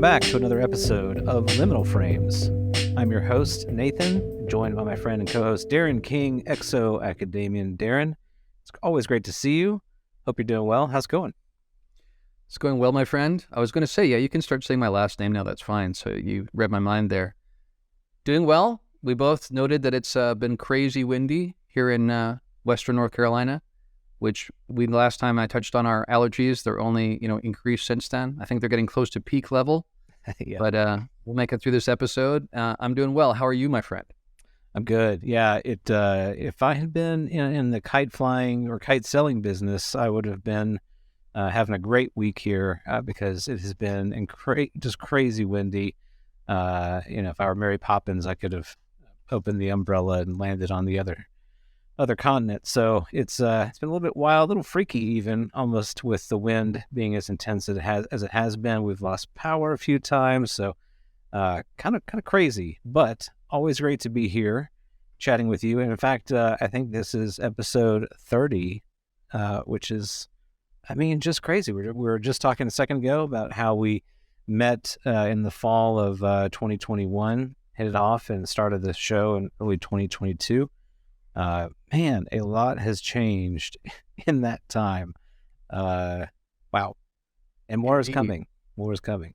back to another episode of Liminal Frames. I'm your host, Nathan, joined by my friend and co-host Darren King, ExoAcademian. Darren, it's always great to see you. Hope you're doing well. How's it going? It's going well, my friend. I was going to say, yeah, you can start saying my last name now. That's fine. So you read my mind there. Doing well. We both noted that it's been crazy windy here in Western North Carolina, which last time I touched on our allergies, they're only, increased since then. I think they're getting close to peak level, Yeah. but we'll make it through this episode. I'm doing well. How are you, my friend? I'm good. Yeah, if I had been in the kite flying or kite selling business, I would have been having a great week here because it has been just crazy windy. If I were Mary Poppins, I could have opened the umbrella and landed on the other continent. So it's been a little bit wild, a little freaky even, almost with the wind being as intense as it has been. We've lost power a few times, so kind of crazy, but always great to be here chatting with you. And in fact, I think this is episode 30, which is, just crazy. We were just talking a second ago about how we met in the fall of 2021, hit it off, and started the show in early 2022. Man, a lot has changed in that time. Wow. And more is coming. More is coming.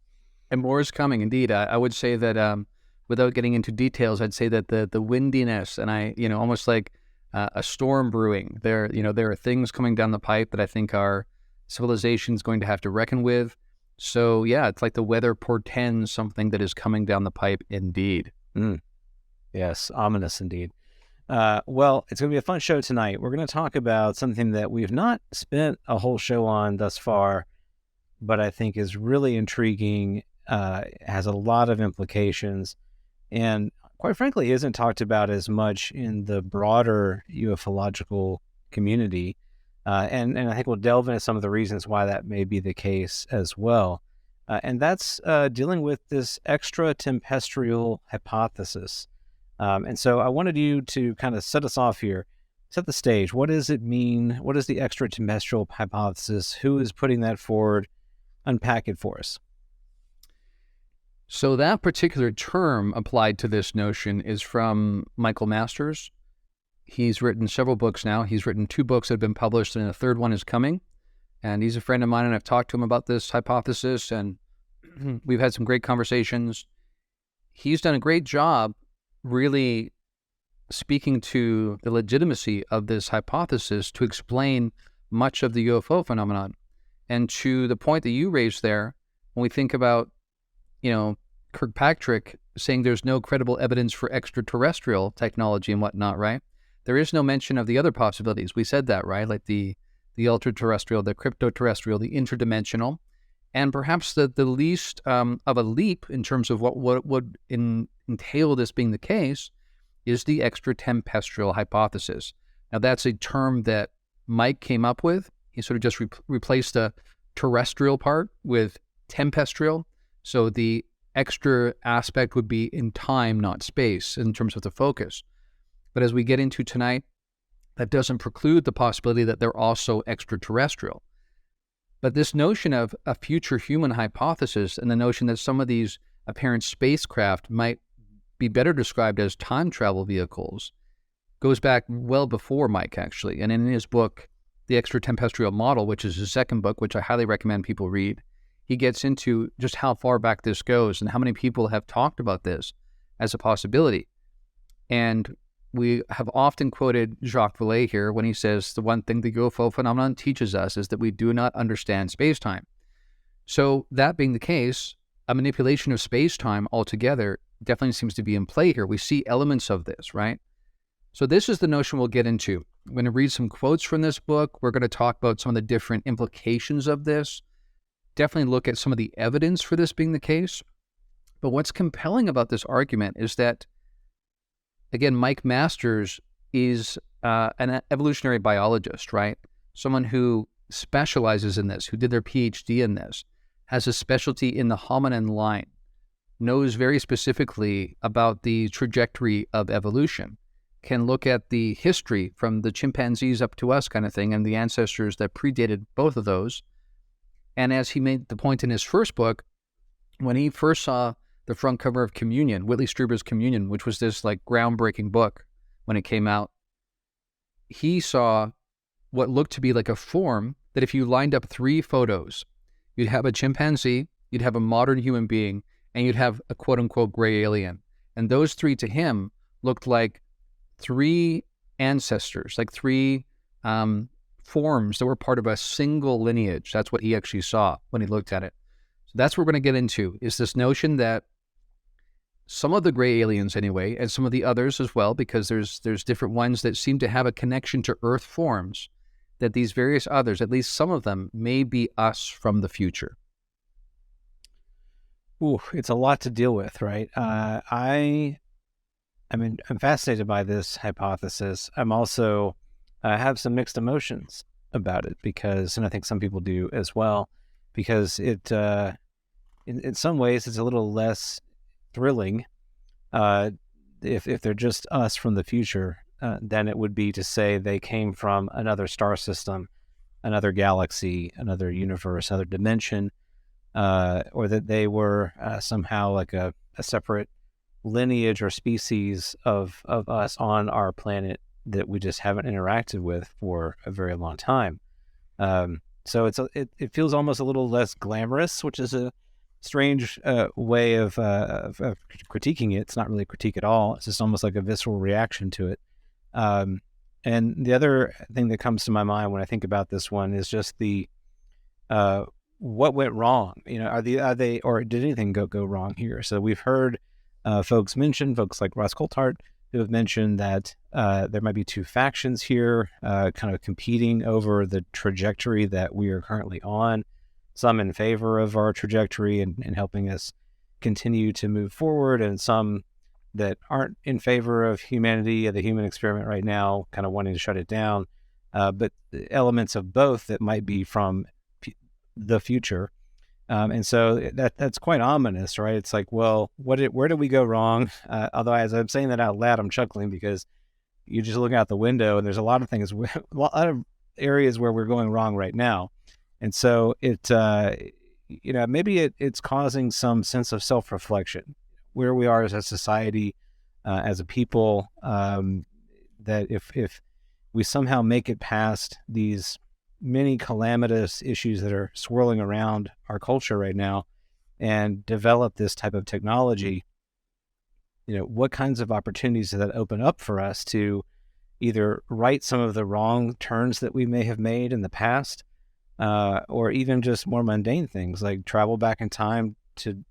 And more is coming, indeed. I would say that without getting into details, I'd say that the windiness and almost like a storm brewing. There are things coming down the pipe that I think our civilization's going to have to reckon with. So yeah, it's like the weather portends something that is coming down the pipe indeed. Yes, ominous indeed. Well, it's going to be a fun show tonight. We're going to talk about something that we've not spent a whole show on thus far, but I think is really intriguing, has a lot of implications, and quite frankly, isn't talked about as much in the broader ufological community. And I think we'll delve into some of the reasons why that may be the case as well. And that's dealing with this extratempestrial hypothesis. And so I wanted you to kind of set us off here, set the stage. What does it mean? What is the extratempestrial hypothesis? Who is putting that forward? Unpack it for us. So that particular term applied to this notion is from Michael Masters. He's written several books now. He's written 2 books that have been published, and a third one is coming. And he's a friend of mine, and I've talked to him about this hypothesis, and we've had some great conversations. He's done a great job really speaking to the legitimacy of this hypothesis to explain much of the UFO phenomenon. And to the point that you raised there, when we think about, Kirkpatrick saying there's no credible evidence for extraterrestrial technology and whatnot, right? There is no mention of the other possibilities. We said that, right? Like the ultra-terrestrial, the crypto-terrestrial, the interdimensional, and perhaps the least of a leap in terms of what would entail this being the case is the extratempestrial hypothesis. Now, that's a term that Mike came up with. He sort of just replaced the terrestrial part with tempestrial. So the extra aspect would be in time, not space, in terms of the focus. But as we get into tonight, that doesn't preclude the possibility that they're also extraterrestrial. But this notion of a future human hypothesis and the notion that some of these apparent spacecraft might be better described as time travel vehicles goes back well before Mike, actually. And in his book, The Extratempestrial Model, which is his second book, which I highly recommend people read, he gets into just how far back this goes and how many people have talked about this as a possibility. And we have often quoted Jacques Vallée here when he says the one thing the UFO phenomenon teaches us is that we do not understand space-time. So that being the case, a manipulation of space-time altogether definitely seems to be in play here. We see elements of this, right? So this is the notion we'll get into. I'm going to read some quotes from this book. We're going to talk about some of the different implications of this. Definitely look at some of the evidence for this being the case. But what's compelling about this argument is that, again, Mike Masters is an evolutionary biologist, right? Someone who specializes in this, who did their PhD in this, has a specialty in the hominin line, knows very specifically about the trajectory of evolution, can look at the history from the chimpanzees up to us kind of thing and the ancestors that predated both of those. And as he made the point in his first book, when he first saw the front cover of Communion, Whitley Strieber's Communion, which was this like groundbreaking book when it came out, he saw what looked to be like a form that if you lined up 3 photos, you'd have a chimpanzee, you'd have a modern human being, and you'd have a quote-unquote gray alien. And those 3 to him looked like 3 ancestors, like 3 forms that were part of a single lineage. That's what he actually saw when he looked at it. So that's what we're going to get into, is this notion that some of the gray aliens anyway, and some of the others as well, because there's different ones that seem to have a connection to Earth forms, that these various others, at least some of them, may be us from the future. Ooh, it's a lot to deal with, right? I mean, I'm fascinated by this hypothesis. I'm also have some mixed emotions about it because, and I think some people do as well, because it, in some ways, it's a little less thrilling if they're just us from the future than it would be to say they came from another star system, another galaxy, another universe, another dimension, or that they were somehow like a separate lineage or species of us on our planet that we just haven't interacted with for a very long time. So it feels almost a little less glamorous, which is a strange way of critiquing it. It's not really a critique at all. It's just almost like a visceral reaction to it. And the other thing that comes to my mind when I think about this one is just the what went wrong. You know, are they or did anything go wrong here? So we've heard folks like Ross Coulthart, who have mentioned that there might be 2 factions here kind of competing over the trajectory that we are currently on, some in favor of our trajectory and helping us continue to move forward, and some that aren't in favor of humanity, the human experiment right now, kind of wanting to shut it down, but elements of both that might be from the future. And so that's quite ominous, right? It's like, well, where did we go wrong? Although as I'm saying that out loud, I'm chuckling because you just look out the window and there's a lot of things, a lot of areas where we're going wrong right now. And so maybe it's causing some sense of self-reflection, where we are as a society, as a people, that if we somehow make it past these many calamitous issues that are swirling around our culture right now and develop this type of technology, what kinds of opportunities does that open up for us to either right some of the wrong turns that we may have made in the past, or even just more mundane things like travel back in time to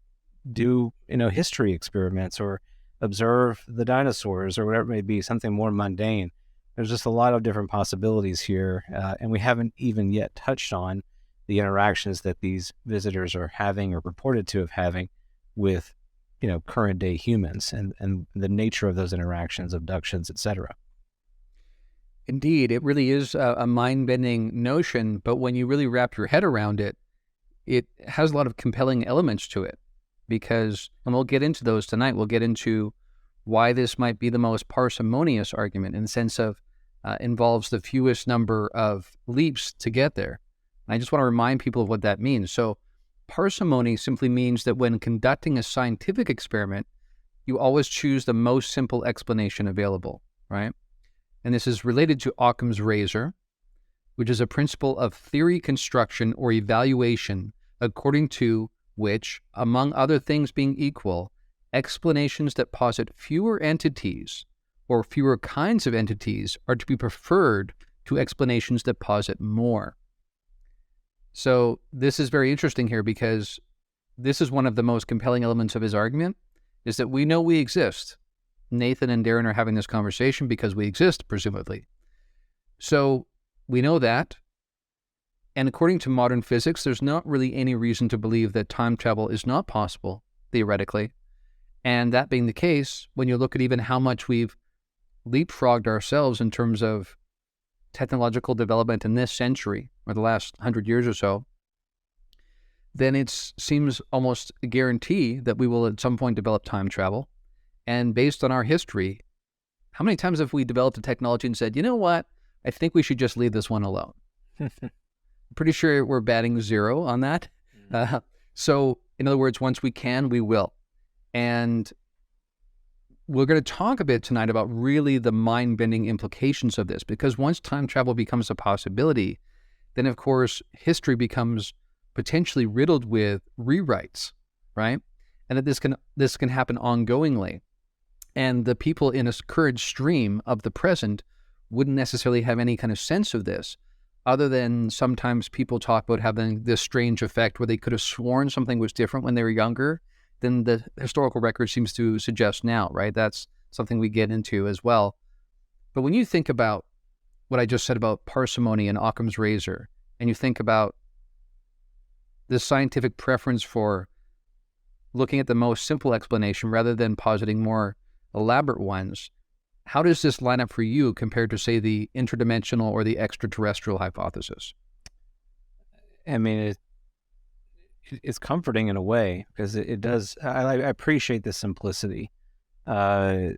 do, history experiments or observe the dinosaurs or whatever it may be, something more mundane. There's just a lot of different possibilities here, and we haven't even yet touched on the interactions that these visitors are having or reported to have having with, current day humans and the nature of those interactions, abductions, etc. Indeed, it really is a mind-bending notion, but when you really wrap your head around it, it has a lot of compelling elements to it because, and we'll get into those tonight, we'll get into why this might be the most parsimonious argument in the sense of involves the fewest number of leaps to get there. And I just want to remind people of what that means. So parsimony simply means that when conducting a scientific experiment, you always choose the most simple explanation available, right? And this is related to Occam's razor, which is a principle of theory construction or evaluation according to which, among other things being equal, explanations that posit fewer entities or fewer kinds of entities are to be preferred to explanations that posit more. So this is very interesting here because this is one of the most compelling elements of his argument, is that we know we exist. Nathan and Darren are having this conversation because we exist, presumably. So we know that. And according to modern physics, there's not really any reason to believe that time travel is not possible, theoretically. And that being the case, when you look at even how much we've leapfrogged ourselves in terms of technological development in this century, or the last 100 years or so, then it seems almost a guarantee that we will at some point develop time travel. And based on our history, how many times have we developed a technology and said, you know what, I think we should just leave this one alone? I'm pretty sure we're batting 0 on that. So In other words, once we can, we will. And we're going to talk a bit tonight about really the mind-bending implications of this, because once time travel becomes a possibility, then of course history becomes potentially riddled with rewrites, right? And that this can happen ongoingly. And the people in a current stream of the present wouldn't necessarily have any kind of sense of this, other than sometimes people talk about having this strange effect where they could have sworn something was different when they were younger than the historical record seems to suggest now, right? That's something we get into as well. But when you think about what I just said about parsimony and Occam's razor, and you think about the scientific preference for looking at the most simple explanation rather than positing more elaborate ones, how does this line up for you compared to, say, the interdimensional or the extraterrestrial hypothesis? I mean, it's comforting in a way, because it does. I appreciate the simplicity. As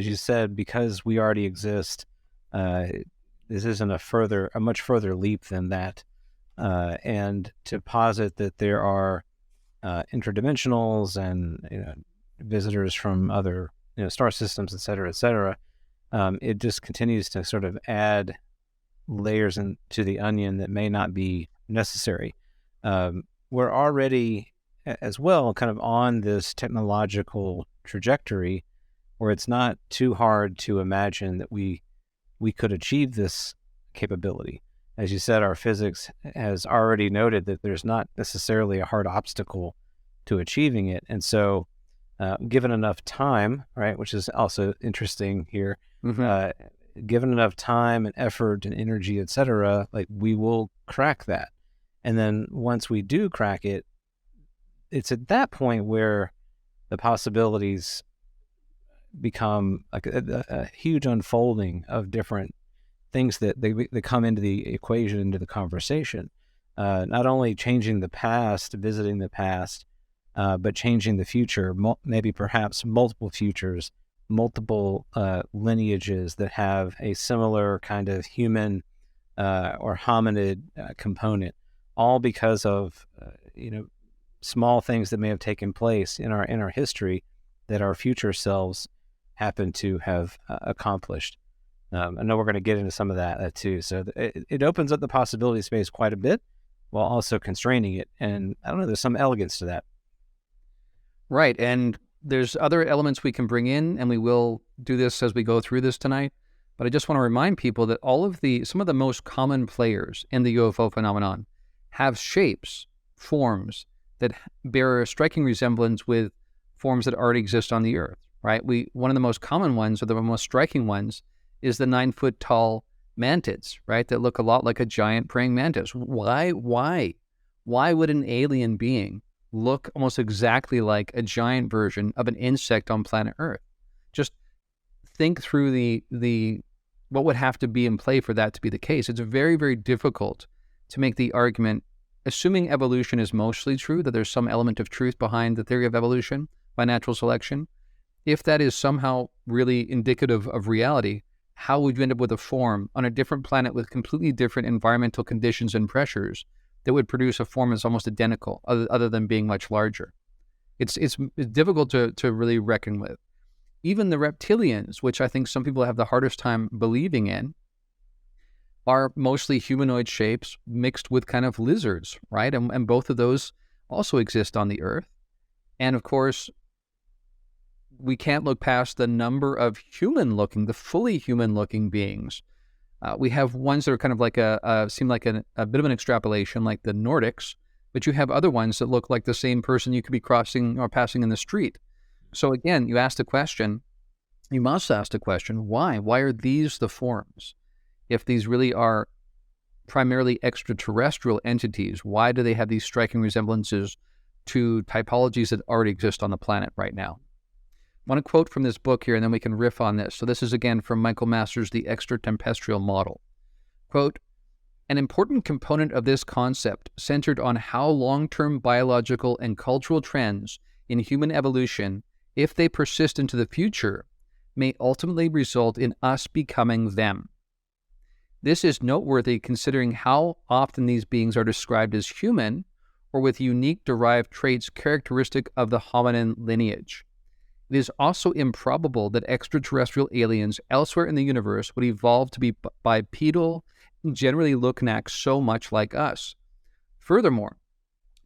you said, because we already exist, this isn't a much further leap than that. And to posit that there are interdimensionals and visitors from other star systems, et cetera, it just continues to sort of add layers into the onion that may not be necessary. We're already as well kind of on this technological trajectory where it's not too hard to imagine that we could achieve this capability. As you said, our physics has already noted that there's not necessarily a hard obstacle to achieving it. And so given enough time, right, which is also interesting here, given enough time and effort and energy, et cetera, like we will crack that. And then once we do crack it, it's at that point where the possibilities become like a huge unfolding of different things that they come into the equation, into the conversation. Not only changing the past, visiting the past, but changing the future, maybe perhaps multiple futures, multiple lineages that have a similar kind of human or hominid component, all because of small things that may have taken place in our history that our future selves happen to have accomplished. I know we're going to get into some of that too. So it opens up the possibility space quite a bit while also constraining it. And I don't know, there's some elegance to that. Right. And there's other elements we can bring in, and we will do this as we go through this tonight. But I just want to remind people that some of the most common players in the UFO phenomenon have shapes, forms that bear a striking resemblance with forms that already exist on the Earth, right? One of the most common ones, or the most striking ones, is the 9-foot tall mantids, right? That look a lot like a giant praying mantis. Why would an alien being look almost exactly like a giant version of an insect on planet Earth? Just think through the what would have to be in play for that to be the case. It's very, very difficult to make the argument, assuming evolution is mostly true, that there's some element of truth behind the theory of evolution by natural selection. If that is somehow really indicative of reality, how would you end up with a form on a different planet with completely different environmental conditions and pressures that would produce a form that's almost identical, other than being much larger? It's difficult to really reckon with. Even the reptilians, which I think some people have the hardest time believing in, are mostly humanoid shapes mixed with kind of lizards, right? And both of those also exist on the Earth. And of course, we can't look past the number of the fully human-looking beings. We have ones that are kind of like seem like a bit of an extrapolation, like the Nordics, but you have other ones that look like the same person you could be crossing or passing in the street. So again, you must ask the question, why? Why are these the forms? If these really are primarily extraterrestrial entities, why do they have these striking resemblances to typologies that already exist on the planet right now? I want to quote from this book here, and then we can riff on this. So this is again from Michael Masters' The Extra-Tempestral Model. Quote, "An important component of this concept centered on how long-term biological and cultural trends in human evolution, if they persist into the future, may ultimately result in us becoming them. This is noteworthy considering how often these beings are described as human or with unique derived traits characteristic of the hominin lineage. It is also improbable that extraterrestrial aliens elsewhere in the universe would evolve to be bipedal and generally look and act so much like us. Furthermore,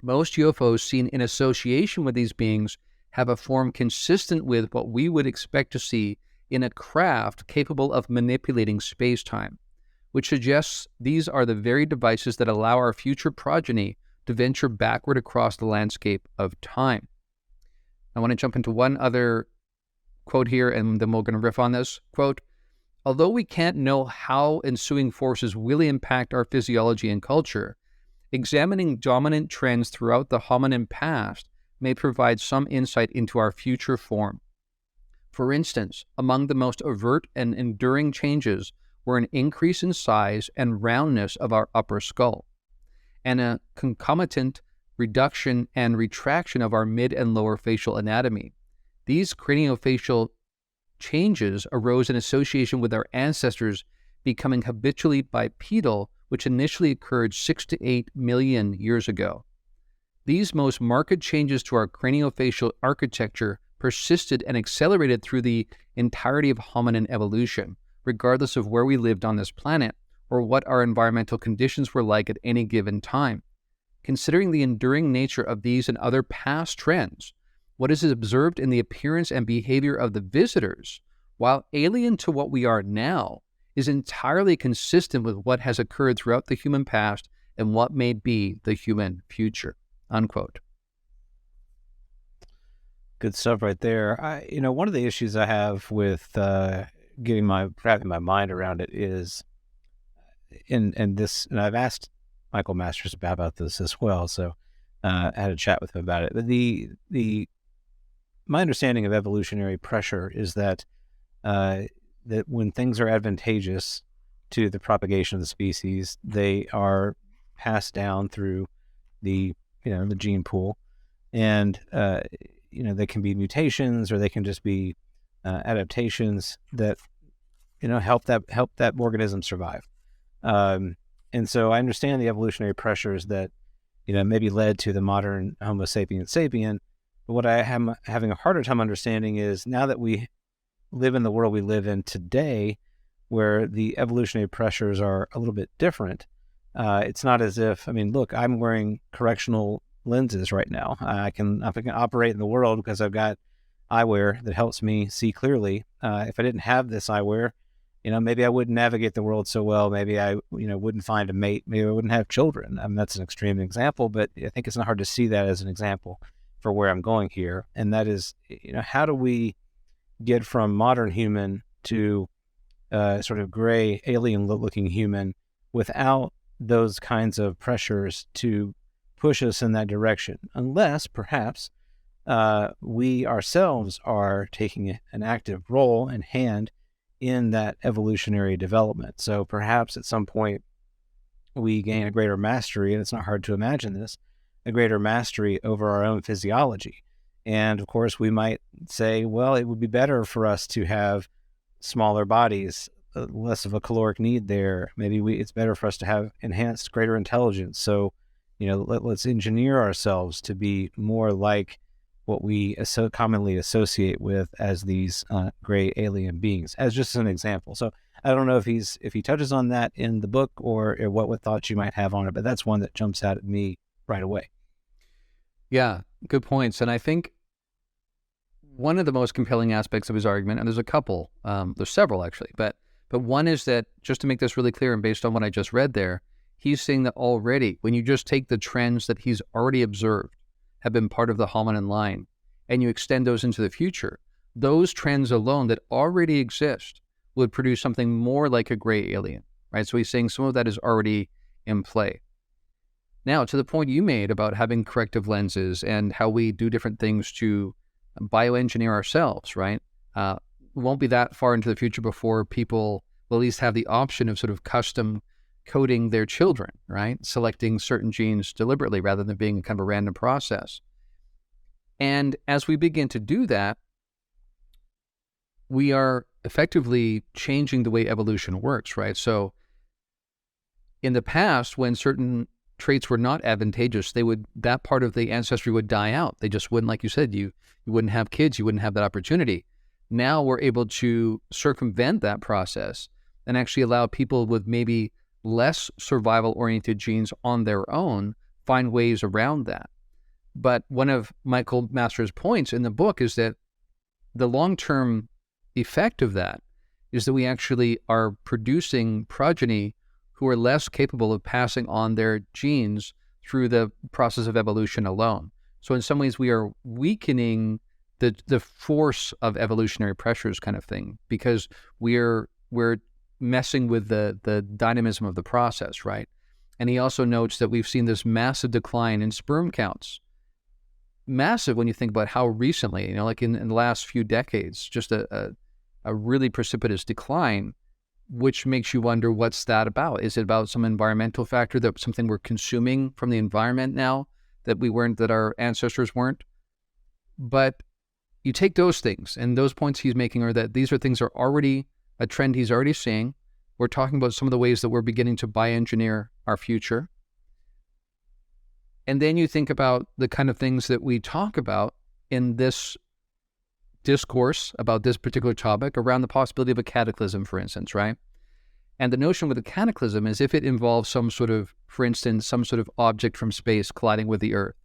most UFOs seen in association with these beings have a form consistent with what we would expect to see in a craft capable of manipulating space-time, which suggests these are the very devices that allow our future progeny to venture backward across the landscape of time. I want to jump into one other quote here, and then we're going to riff on this. Quote, although we can't know how ensuing forces will impact our physiology and culture, examining dominant trends throughout the hominin past may provide some insight into our future form. For instance, among the most overt and enduring changes were an increase in size and roundness of our upper skull, and a concomitant reduction and retraction of our mid and lower facial anatomy. These craniofacial changes arose in association with our ancestors becoming habitually bipedal, which initially occurred 6 to 8 million years ago. These most marked changes to our craniofacial architecture persisted and accelerated through the entirety of hominin evolution, regardless of where we lived on this planet or what our environmental conditions were like at any given time. Considering the enduring nature of these and other past trends, what is observed in the appearance and behavior of the visitors, while alien to what we are now, is entirely consistent with what has occurred throughout the human past and what may be the human future. Unquote. Good stuff right there. One of the issues I have with wrapping my mind around it is, and I've asked Michael Masters about this as well, so I had a chat with him about it. But my understanding of evolutionary pressure is that that when things are advantageous to the propagation of the species, they are passed down through the gene pool, and they can be mutations or they can just be adaptations that help that organism survive. And so I understand the evolutionary pressures that maybe led to the modern Homo sapiens sapien. But what I am having a harder time understanding is, now that we live in the world we live in today, where the evolutionary pressures are a little bit different, it's not as if, look, I'm wearing correctional lenses right now. I can operate in the world because I've got eyewear that helps me see clearly. If I didn't have this eyewear, maybe I wouldn't navigate the world so well. Maybe I, wouldn't find a mate. Maybe I wouldn't have children. That's an extreme example, but I think it's not hard to see that as an example for where I'm going here. And that is, how do we get from modern human to sort of gray alien-looking human without those kinds of pressures to push us in that direction, unless perhaps we ourselves are taking an active role and hand in that evolutionary development. So perhaps at some point we gain a greater mastery, and it's not hard to imagine this, a greater mastery over our own physiology. And of course we might say, well, it would be better for us to have smaller bodies, less of a caloric need there. Maybe it's better for us to have enhanced, greater intelligence. So, let's engineer ourselves to be more like what we so commonly associate with as these gray alien beings, as just an example. So I don't know if he touches on that in the book or what thoughts you might have on it, but that's one that jumps out at me right away. Yeah, good points. And I think one of the most compelling aspects of his argument, and there's a couple, there's several actually, but one is that, just to make this really clear and based on what I just read there, he's saying that already, when you just take the trends that he's already observed have been part of the hominin line, and you extend those into the future, those trends alone that already exist would produce something more like a gray alien, right? So he's saying some of that is already in play. Now, to the point you made about having corrective lenses and how we do different things to bioengineer ourselves, right? We won't be that far into the future before people will at least have the option of sort of custom coding their children, right? Selecting certain genes deliberately rather than being kind of a random process. And as we begin to do that, we are effectively changing the way evolution works, right? So in the past, when certain traits were not advantageous, that part of the ancestry would die out. They just wouldn't, like you said, you wouldn't have kids, you wouldn't have that opportunity. Now we're able to circumvent that process and actually allow people with maybe less survival-oriented genes on their own find ways around that. But one of Michael Masters' points in the book is that the long-term effect of that is that we actually are producing progeny who are less capable of passing on their genes through the process of evolution alone. So in some ways, we are weakening the force of evolutionary pressures kind of thing, because we're messing with the dynamism of the process, right? And he also notes that we've seen this massive decline in sperm counts. Massive when you think about how recently, like in the last few decades, just a really precipitous decline, which makes you wonder, what's that about? Is it about some environmental factor, that something we're consuming from the environment now that our ancestors weren't? But you take those things, and those points he's making are that these are things that are already a trend he's already seeing. We're talking about some of the ways that we're beginning to bioengineer our future. And then you think about the kind of things that we talk about in this discourse about this particular topic around the possibility of a cataclysm, for instance, right? And the notion with a cataclysm is if it involves some sort of object from space colliding with the Earth,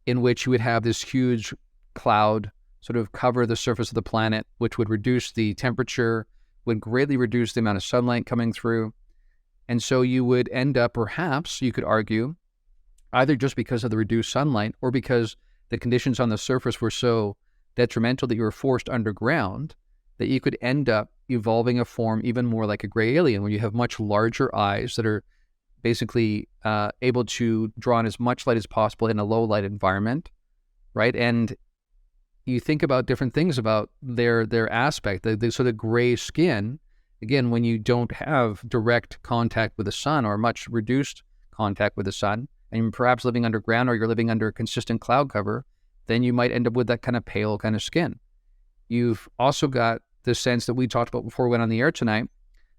in which you would have this huge cloud sort of cover the surface of the planet, which would reduce the temperature, would greatly reduce the amount of sunlight coming through. And so you would end up, perhaps, you could argue, either just because of the reduced sunlight or because the conditions on the surface were so detrimental that you were forced underground, that you could end up evolving a form even more like a gray alien, where you have much larger eyes that are basically able to draw in as much light as possible in a low light environment, right? And you think about different things about their aspect, the sort of gray skin, again, when you don't have direct contact with the sun or much reduced contact with the sun, and you're perhaps living underground or you're living under a consistent cloud cover, then you might end up with that kind of pale kind of skin. You've also got the sense that we talked about before we went on the air tonight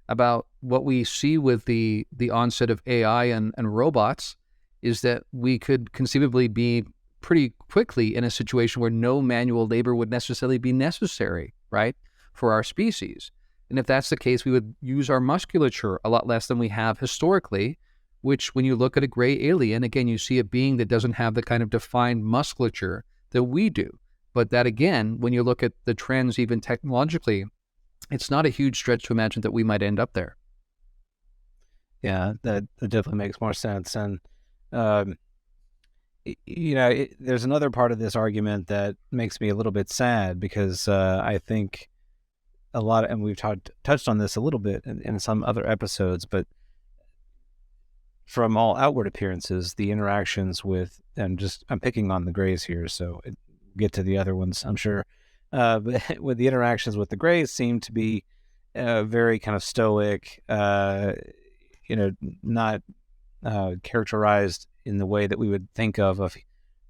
about what we see with the onset of AI and robots, is that we could conceivably be pretty quickly in a situation where no manual labor would necessarily be necessary, right, for our species. And if that's the case, we would use our musculature a lot less than we have historically, which when you look at a gray alien, again, you see a being that doesn't have the kind of defined musculature that we do. But that, again, when you look at the trends even technologically, it's not a huge stretch to imagine that we might end up there. Yeah, that definitely makes more sense. And, there's another part of this argument that makes me a little bit sad, because I think a lot, and we've touched on this a little bit in some other episodes, but from all outward appearances, the interactions with, and I'm picking on the grays here, so get to the other ones, I'm sure. But with the interactions with the grays seem to be very kind of stoic, not characterized in the way that we would think of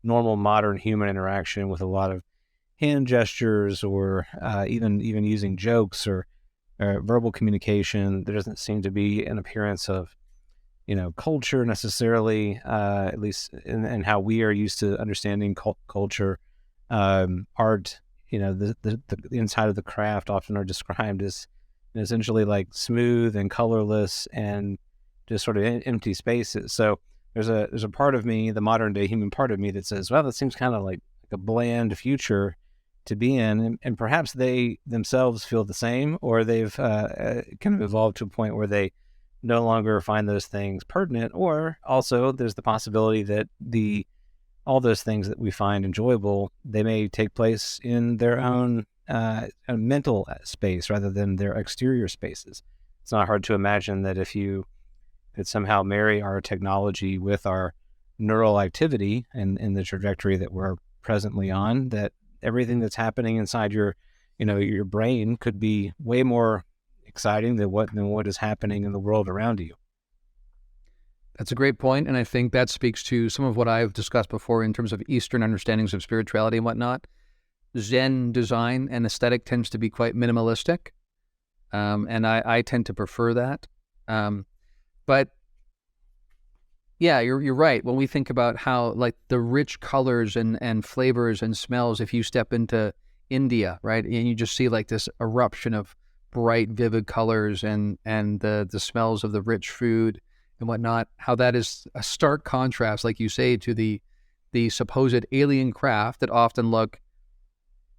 normal modern human interaction, with a lot of hand gestures or even using jokes or verbal communication. There doesn't seem to be an appearance of culture necessarily, at least in how we are used to understanding culture. Art, the inside of the craft often are described as essentially like smooth and colorless and just sort of empty spaces. So there's a part of me, the modern day human part of me, that says, well, that seems kind of like a bland future to be in, and perhaps they themselves feel the same, or they've kind of evolved to a point where they no longer find those things pertinent, or also there's the possibility that all those things that we find enjoyable, they may take place in their own mental space rather than their exterior spaces. It's not hard to imagine that if you could somehow marry our technology with our neural activity and the trajectory that we're presently on, that everything that's happening inside your brain could be way more exciting than what is happening in the world around you. That's a great point, and I think that speaks to some of what I've discussed before in terms of Eastern understandings of spirituality and whatnot. Zen design and aesthetic tends to be quite minimalistic, and I tend to prefer that. But Yeah, you're right. When we think about how like the rich colors and flavors and smells, if you step into India, right, and you just see like this eruption of bright, vivid colors and the smells of the rich food and whatnot, how that is a stark contrast, like you say, to the supposed alien craft that often look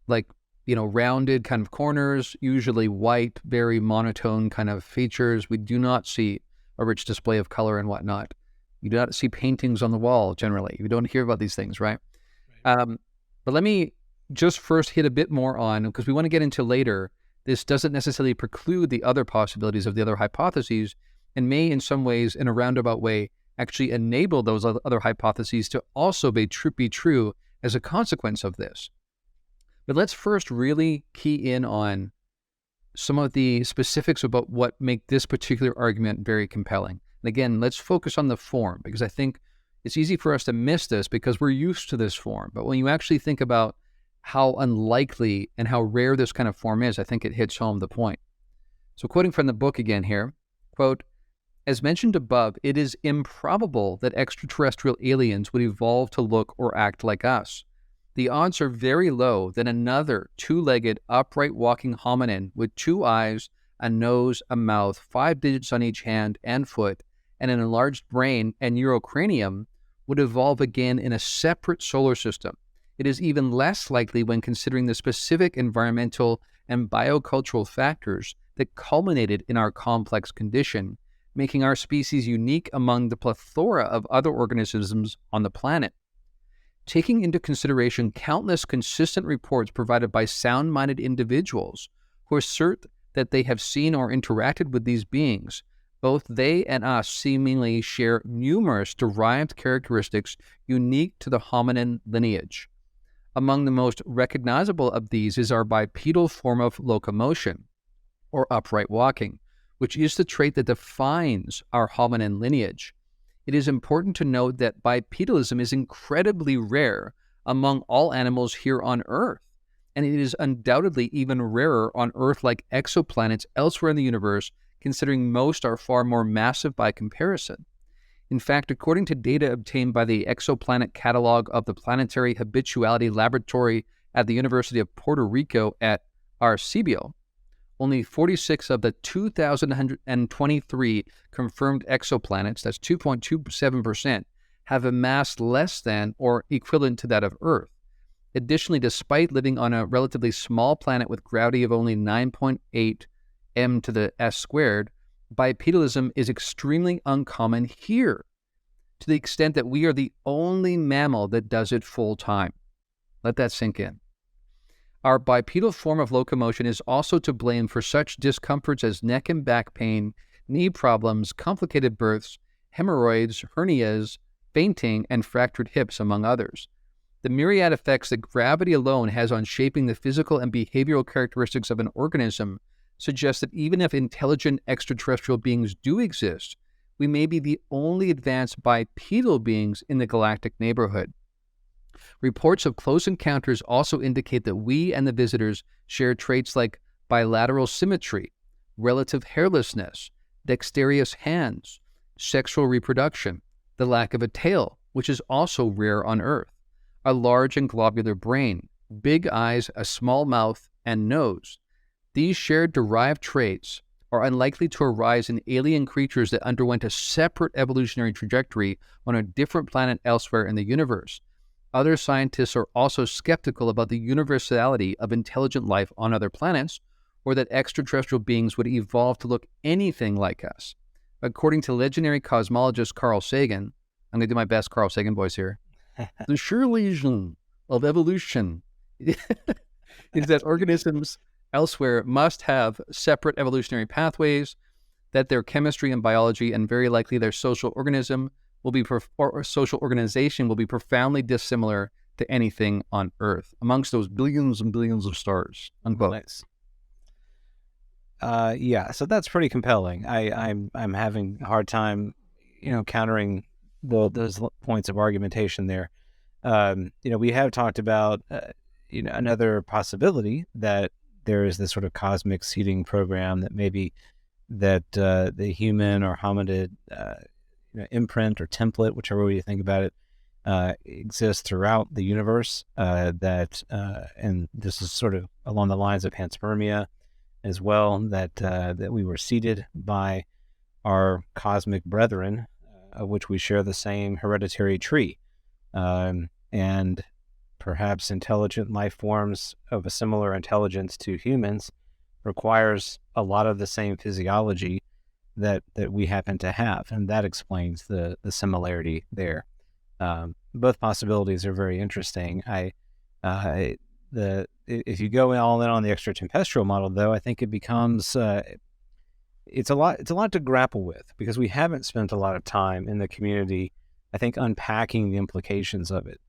like, rounded kind of corners, usually white, very monotone kind of features. We do not see a rich display of color and whatnot. You do not see paintings on the wall generally. You don't hear about these things, right? But let me just first hit a bit more on, because we want to get into later, this doesn't necessarily preclude the other possibilities of the other hypotheses and may in some ways, in a roundabout way, actually enable those other hypotheses to also be true as a consequence of this. But let's first really key in on some of the specifics about what make this particular argument very compelling. And again, let's focus on the form, because I think it's easy for us to miss this because we're used to this form. But when you actually think about how unlikely and how rare this kind of form is, I think it hits home the point. So quoting from the book again here, quote, "As mentioned above, it is improbable that extraterrestrial aliens would evolve to look or act like us. The odds are very low that another two-legged, upright walking hominin with 2 eyes, a nose, a mouth, 5 digits on each hand and foot, and an enlarged brain and neurocranium would evolve again in a separate solar system. It is even less likely when considering the specific environmental and biocultural factors that culminated in our complex condition, making our species unique among the plethora of other organisms on the planet. Taking into consideration countless consistent reports provided by sound-minded individuals who assert that they have seen or interacted with these beings, both they and us seemingly share numerous derived characteristics unique to the hominin lineage. Among the most recognizable of these is our bipedal form of locomotion, or upright walking, which is the trait that defines our hominin lineage. It is important to note that bipedalism is incredibly rare among all animals here on Earth, and it is undoubtedly even rarer on Earth-like exoplanets elsewhere in the universe, considering most are far more massive by comparison. In fact, according to data obtained by the Exoplanet Catalog of the Planetary Habituality Laboratory at the University of Puerto Rico at Arecibo, only 46 of the 2,123 confirmed exoplanets, that's 2.27%, have a mass less than or equivalent to that of Earth. Additionally, despite living on a relatively small planet with gravity of only 9.8 m to the s squared, bipedalism is extremely uncommon here, to the extent that we are the only mammal that does it full time. Let that sink in. Our bipedal form of locomotion is also to blame for such discomforts as neck and back pain, knee problems, complicated births, hemorrhoids, hernias, fainting, and fractured hips, among others. The myriad effects that gravity alone has on shaping the physical and behavioral characteristics of an organism suggest that even if intelligent extraterrestrial beings do exist, we may be the only advanced bipedal beings in the galactic neighborhood. Reports of close encounters also indicate that we and the visitors share traits like bilateral symmetry, relative hairlessness, dexterous hands, sexual reproduction, the lack of a tail, which is also rare on Earth, a large and globular brain, big eyes, a small mouth, and nose. These shared derived traits are unlikely to arise in alien creatures that underwent a separate evolutionary trajectory on a different planet elsewhere in the universe. Other scientists are also skeptical about the universality of intelligent life on other planets, or that extraterrestrial beings would evolve to look anything like us. According to legendary cosmologist Carl Sagan, I'm going to do my best Carl Sagan voice here, the sure lesion of evolution is that organisms elsewhere must have separate evolutionary pathways, that their chemistry and biology and very likely their social organism will be or social organization will be profoundly dissimilar to anything on Earth, amongst those billions and billions of stars. Unquote. Nice. Yeah, so that's pretty compelling. I'm having a hard time, countering those points of argumentation there. We have talked about, another possibility that there is this sort of cosmic seeding program that maybe that the human or hominid, imprint or template, whichever way you think about it, exists throughout the universe. And this is sort of along the lines of panspermia as well, that we were seeded by our cosmic brethren, of which we share the same hereditary tree. And perhaps intelligent life forms of a similar intelligence to humans requires a lot of the same physiology that we happen to have, and that explains the similarity there. Both possibilities are very interesting. If you go all in on the extra-tempestral model, though, I think it becomes it's a lot to grapple with, because we haven't spent a lot of time in the community, I think, unpacking the implications of it.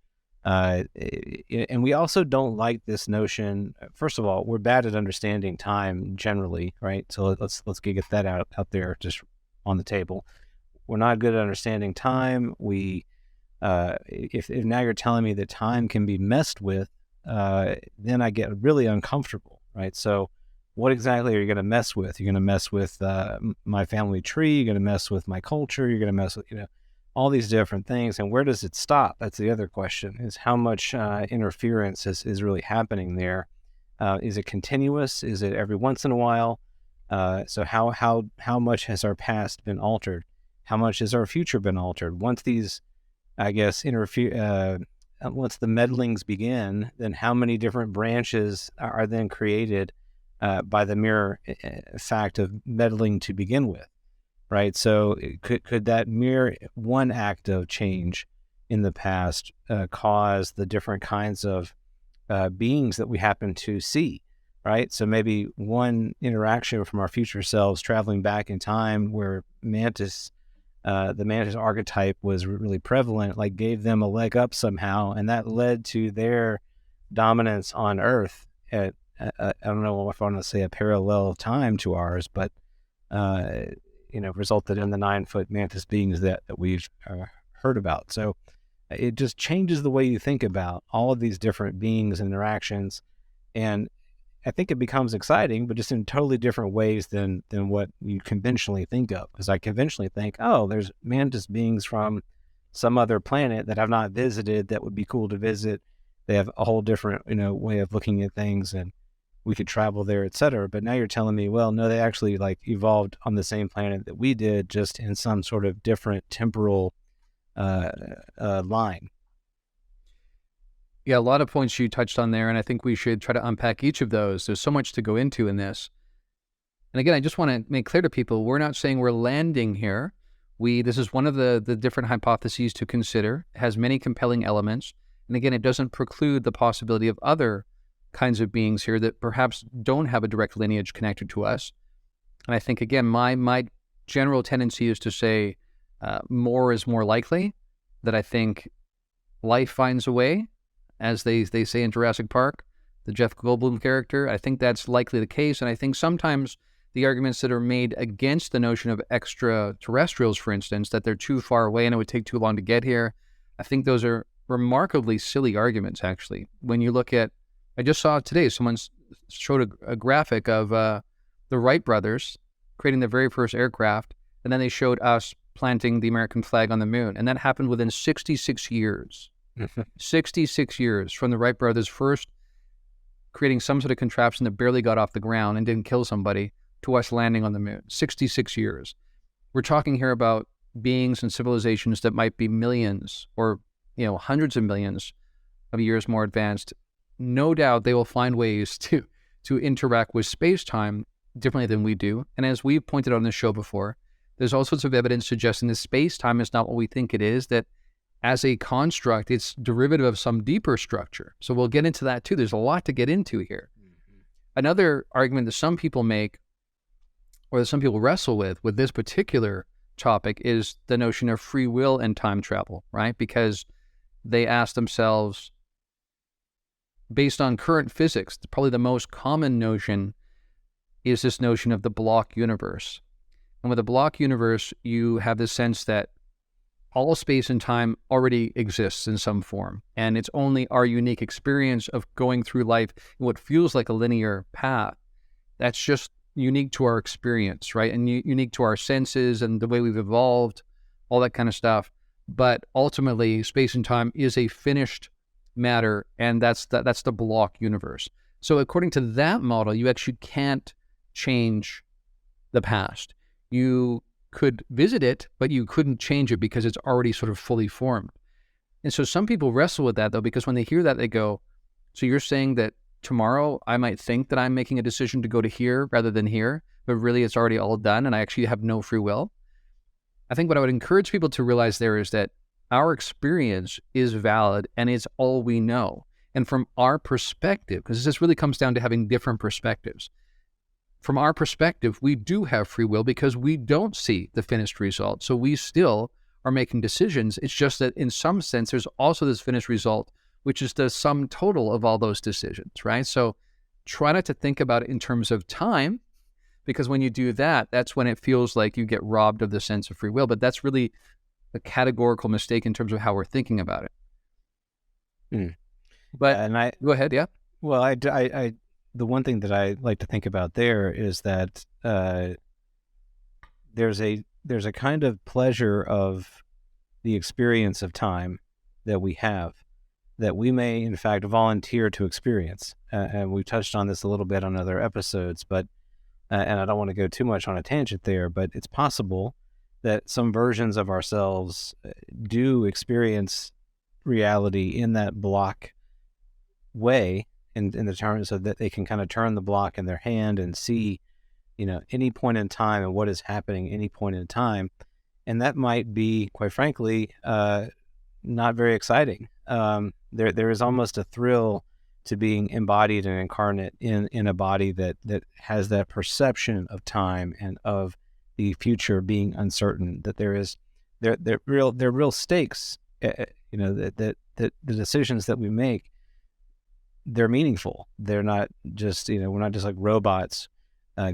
And we also don't like this notion. First of all, we're bad at understanding time generally, right? So let's get that out there, just on the table. We're not good at understanding time. If now you're telling me that time can be messed with, then I get really uncomfortable, right? So what exactly are you going to mess with? You're going to mess with my family tree. You're going to mess with my culture. You're going to mess with, all these different things. And where does it stop? That's the other question, is how much interference is really happening there. Is it continuous? Is it every once in a while? So how much has our past been altered? How much has our future been altered? Once these, I guess, once the meddlings begin, then how many different branches are then created by the mere fact of meddling to begin with? Right. So could that mere one act of change in the past cause the different kinds of beings that we happen to see? Right. So maybe one interaction from our future selves traveling back in time, where the mantis archetype was really prevalent, like gave them a leg up somehow, and that led to their dominance on Earth at I don't know if I want to say a parallel time to ours, but resulted in the 9-foot mantis beings that we've heard about. So it just changes the way you think about all of these different beings and interactions. And I think it becomes exciting, but just in totally different ways than what you conventionally think of. Because I conventionally think, oh, there's mantis beings from some other planet that I've not visited that would be cool to visit. They have a whole different, way of looking at things, and we could travel there, et cetera. But now you're telling me, well, no, they actually evolved on the same planet that we did, just in some sort of different temporal line. Yeah, a lot of points you touched on there, and I think we should try to unpack each of those. There's so much to go into in this. And again, I just want to make clear to people, we're not saying we're landing here. This is one of the different hypotheses to consider. It has many compelling elements. And again, it doesn't preclude the possibility of other kinds of beings here that perhaps don't have a direct lineage connected to us. And I think, again, my general tendency is to say more is more likely, that I think life finds a way, as they say in Jurassic Park, the Jeff Goldblum character. I think that's likely the case. And I think sometimes the arguments that are made against the notion of extraterrestrials, for instance, that they're too far away and it would take too long to get here, I think those are remarkably silly arguments, actually. When you look at, I just saw today, someone showed a graphic of the Wright brothers creating the very first aircraft, and then they showed us planting the American flag on the moon. And that happened within 66 years. 66 years from the Wright brothers first creating some sort of contraption that barely got off the ground and didn't kill somebody, to us landing on the moon. 66 years. We're talking here about beings and civilizations that might be millions or hundreds of millions of years more advanced. No doubt they will find ways to interact with space-time differently than we do. And as we've pointed out on this show before, there's all sorts of evidence suggesting that space-time is not what we think it is, that as a construct, it's derivative of some deeper structure. So we'll get into that too. There's a lot to get into here. Mm-hmm. Another argument that some people make, or that some people wrestle with this particular topic, is the notion of free will and time travel, right? Because they ask themselves, based on current physics, probably the most common notion is this notion of the block universe. And with a block universe, you have this sense that all space and time already exists in some form. And it's only our unique experience of going through life in what feels like a linear path that's just unique to our experience, right? And unique to our senses and the way we've evolved all that kind of stuff. But ultimately, space and time is a finished matter, and that's the block universe. So according to that model, you actually can't change the past. You could visit it, but you couldn't change it because it's already sort of fully formed. And so some people wrestle with that, though, because when they hear that, they go, so you're saying that tomorrow I might think that I'm making a decision to go to here rather than here, but really it's already all done and I actually have no free will? I think what I would encourage people to realize there is that our experience is valid and it's all we know. And from our perspective, because this really comes down to having different perspectives, from our perspective, we do have free will because we don't see the finished result. So we still are making decisions. It's just that in some sense, there's also this finished result, which is the sum total of all those decisions, right? So try not to think about it in terms of time, because when you do that, that's when it feels like you get robbed of the sense of free will. But that's really a categorical mistake in terms of how we're thinking about it. But go ahead, yeah. Well, the one thing that I like to think about there is that there's a kind of pleasure of the experience of time that we have that we may in fact volunteer to experience, and we've touched on this a little bit on other episodes, but and I don't want to go too much on a tangent there, but it's possible that some versions of ourselves do experience reality in that block way, in the terms of that they can kind of turn the block in their hand and see, any point in time and what is happening any point in time. And that might be, quite frankly, not very exciting. There is almost a thrill to being embodied and incarnate in a body that has that perception of time and of the future being uncertain. That they're real stakes. That the decisions that we make, they're meaningful. They're not just, we're not just like robots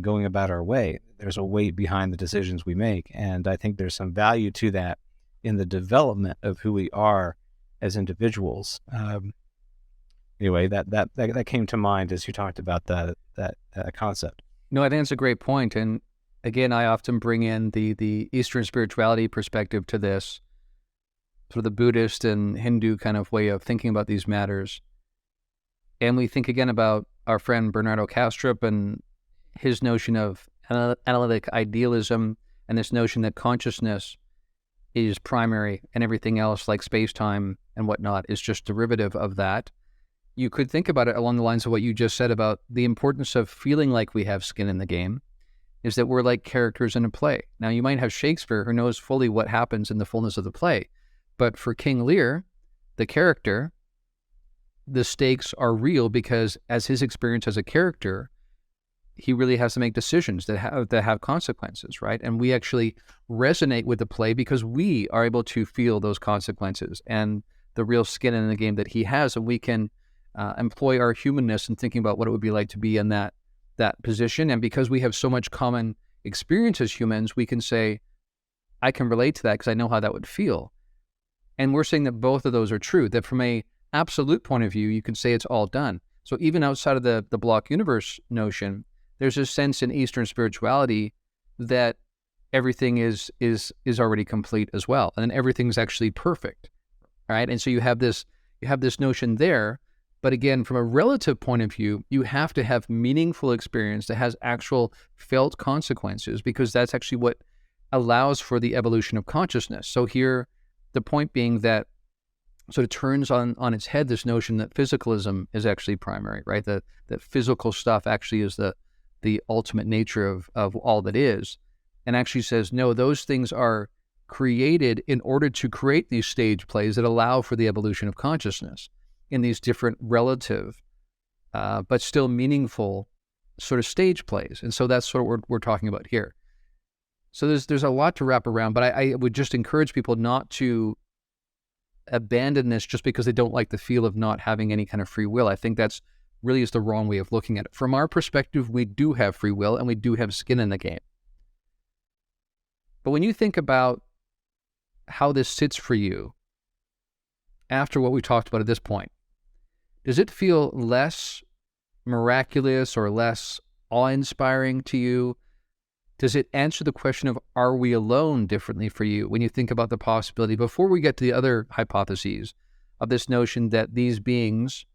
going about our way. There's a weight behind the decisions we make. And I think there's some value to that in the development of who we are as individuals. Anyway, that came to mind as you talked about that concept. No, I think it's a great point. And again, I often bring in the Eastern spirituality perspective to this, sort of the Buddhist and Hindu kind of way of thinking about these matters. And we think again about our friend Bernardo Kastrup and his notion of analytic idealism and this notion that consciousness is primary and everything else like space-time and whatnot is just derivative of that. You could think about it along the lines of what you just said about the importance of feeling like we have skin in the game, is that we're like characters in a play. Now, you might have Shakespeare who knows fully what happens in the fullness of the play, but for King Lear, the character, the stakes are real because as his experience as a character, he really has to make decisions that have consequences, right? And we actually resonate with the play because we are able to feel those consequences and the real skin in the game that he has, and we can employ our humanness in thinking about what it would be like to be in that position. And because we have so much common experience as humans, we can say, I can relate to that because I know how that would feel. And we're saying that both of those are true, that from a absolute point of view, you can say it's all done. So even outside of the block universe notion, there's a sense in Eastern spirituality that everything is already complete as well, and everything's actually perfect, right? And so you have this notion there, but again, from a relative point of view, you have to have meaningful experience that has actual felt consequences, because that's actually what allows for the evolution of consciousness. So here, the point being that sort of turns on its head this notion that physicalism is actually primary, right? That physical stuff actually is the ultimate nature of all that is, and actually says, no, those things are created in order to create these stage plays that allow for the evolution of consciousness in these different relative, but still meaningful sort of stage plays. And so that's sort of what we're talking about here. So there's a lot to wrap around, but I would just encourage people not to abandon this just because they don't like the feel of not having any kind of free will. I think that's really is the wrong way of looking at it. From our perspective, we do have free will and we do have skin in the game. But when you think about how this sits for you after what we talked about at this point, does it feel less miraculous or less awe-inspiring to you does it answer the question of, are we alone, differently for you when you think about the possibility, before we get to the other hypotheses, of this notion that these beings,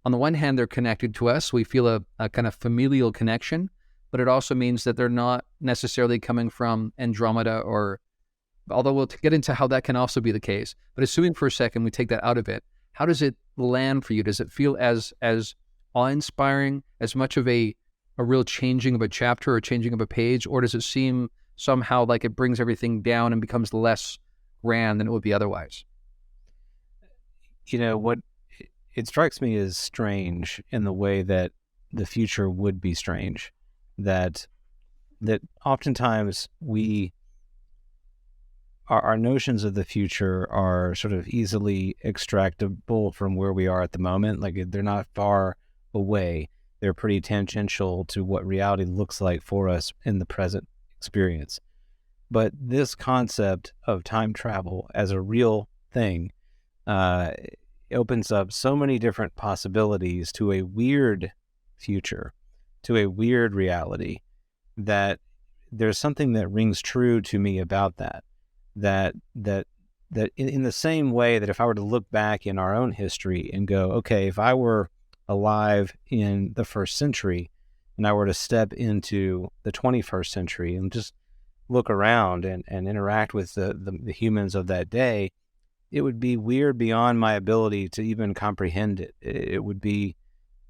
on the one hand, they're connected to us, we feel a kind of familial connection, but it also means that they're not necessarily coming from Andromeda, or, although we'll get into how that can also be the case. But assuming for a second we take that out of it, how does it land for you? Does it feel as awe-inspiring, as much of a real changing of a chapter or changing of a page, or does it seem somehow like it brings everything down and becomes less grand than it would be otherwise? What it strikes me as strange in the way that the future would be strange, that oftentimes our notions of the future are sort of easily extractable from where we are at the moment. Like, they're not far away. They're pretty tangential to what reality looks like for us in the present experience. But this concept of time travel as a real thing opens up so many different possibilities to a weird future, to a weird reality, that there's something that rings true to me about that in the same way that if I were to look back in our own history and go, okay, if I were alive in the 1st century and I were to step into the 21st century and just look around and interact with the humans of that day, it would be weird beyond my ability to even comprehend it. It would be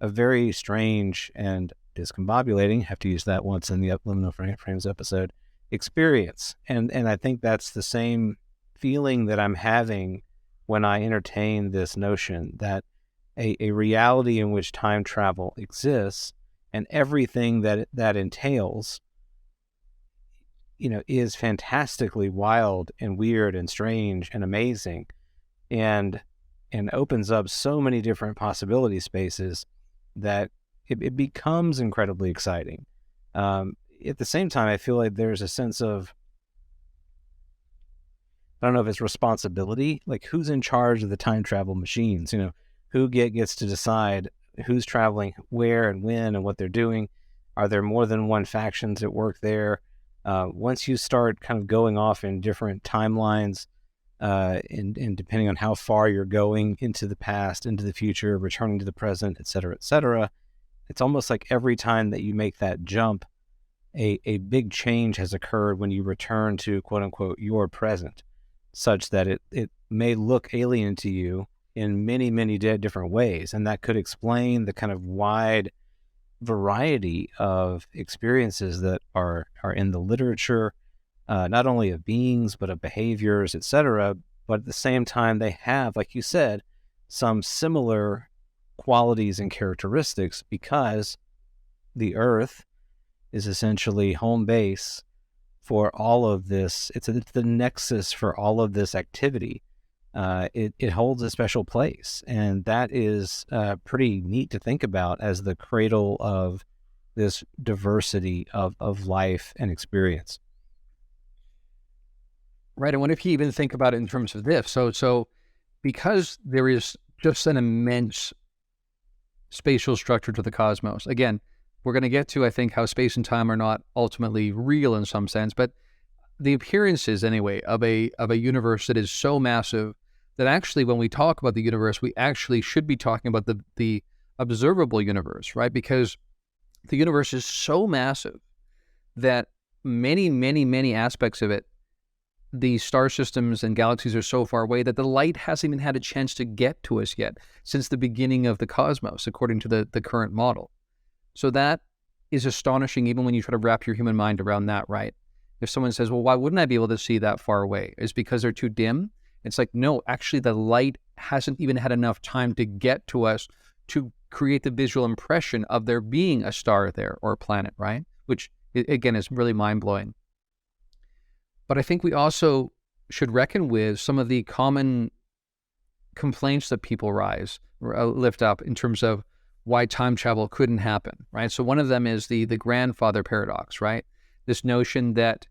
a very strange and discombobulating, have to use that once in the Liminal Frames episode, experience. And I think that's the same feeling that I'm having when I entertain this notion that a reality in which time travel exists and everything that entails, is fantastically wild and weird and strange and amazing, and opens up so many different possibility spaces that it becomes incredibly exciting. At the same time, I feel like there's a sense of, I don't know if it's responsibility, like who's in charge of the time travel machines, who gets to decide who's traveling where and when and what they're doing. Are there more than one factions at work there? Once you start kind of going off in different timelines, and depending on how far you're going into the past, into the future, returning to the present, et cetera, it's almost like every time that you make that jump, a big change has occurred when you return to, quote unquote, your present, such that it may look alien to you in many, many different ways. And that could explain the kind of wide variety of experiences that are in the literature, not only of beings, but of behaviors, et cetera. But at the same time, they have, like you said, some similar qualities and characteristics, because the Earth is essentially home base for all of this. It's the nexus for all of this activity. It holds a special place, and that is pretty neat to think about as the cradle of this diversity of life and experience. Right, and what if you even think about it in terms of this? So because there is just an immense spatial structure to the cosmos. Again, we're going to get to, I think, how space and time are not ultimately real in some sense, but the appearances, anyway, of a universe that is so massive that actually, when we talk about the universe, we actually should be talking about the observable universe, right? Because the universe is so massive that many, many, many aspects of it, the star systems and galaxies, are so far away that the light hasn't even had a chance to get to us yet since the beginning of the cosmos, according to the current model. So that is astonishing, even when you try to wrap your human mind around that, right? If someone says, well, why wouldn't I be able to see that far away? Is it because they're too dim? It's like, no, actually the light hasn't even had enough time to get to us to create the visual impression of there being a star there or a planet, right? Which, again, is really mind-blowing. But I think we also should reckon with some of the common complaints that people lift up in terms of why time travel couldn't happen, right? So one of them is the grandfather paradox, right? This notion that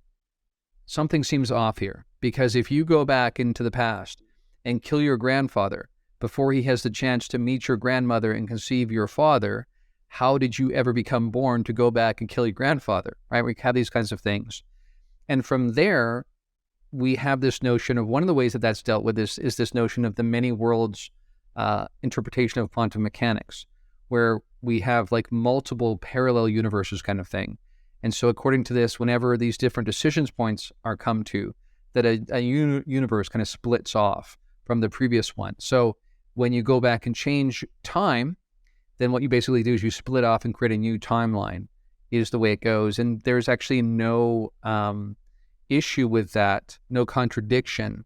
something seems off here, because if you go back into the past and kill your grandfather before he has the chance to meet your grandmother and conceive your father, how did you ever become born to go back and kill your grandfather, right? We have these kinds of things. And from there, we have this notion of one of the ways that that's dealt with is this notion of the many worlds interpretation of quantum mechanics, where we have like multiple parallel universes kind of thing. And so according to this, whenever these different decisions points are come to, that a universe kind of splits off from the previous one. So when you go back and change time, then what you basically do is you split off and create a new timeline, is the way it goes. And there's actually no issue with that, no contradiction,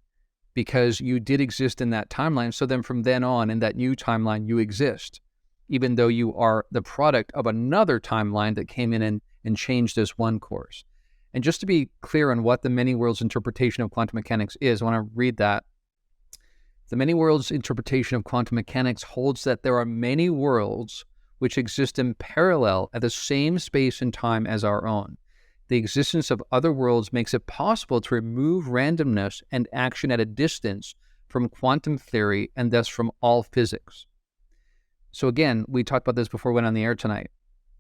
because you did exist in that timeline. So then from then on, in that new timeline, you exist, even though you are the product of another timeline that came in and changed this one course. And just to be clear on what the many worlds interpretation of quantum mechanics is, I want to read that. The many worlds interpretation of quantum mechanics holds that there are many worlds which exist in parallel at the same space and time as our own. The existence of other worlds makes it possible to remove randomness and action at a distance from quantum theory and thus from all physics. So again, we talked about this before we went on the air tonight.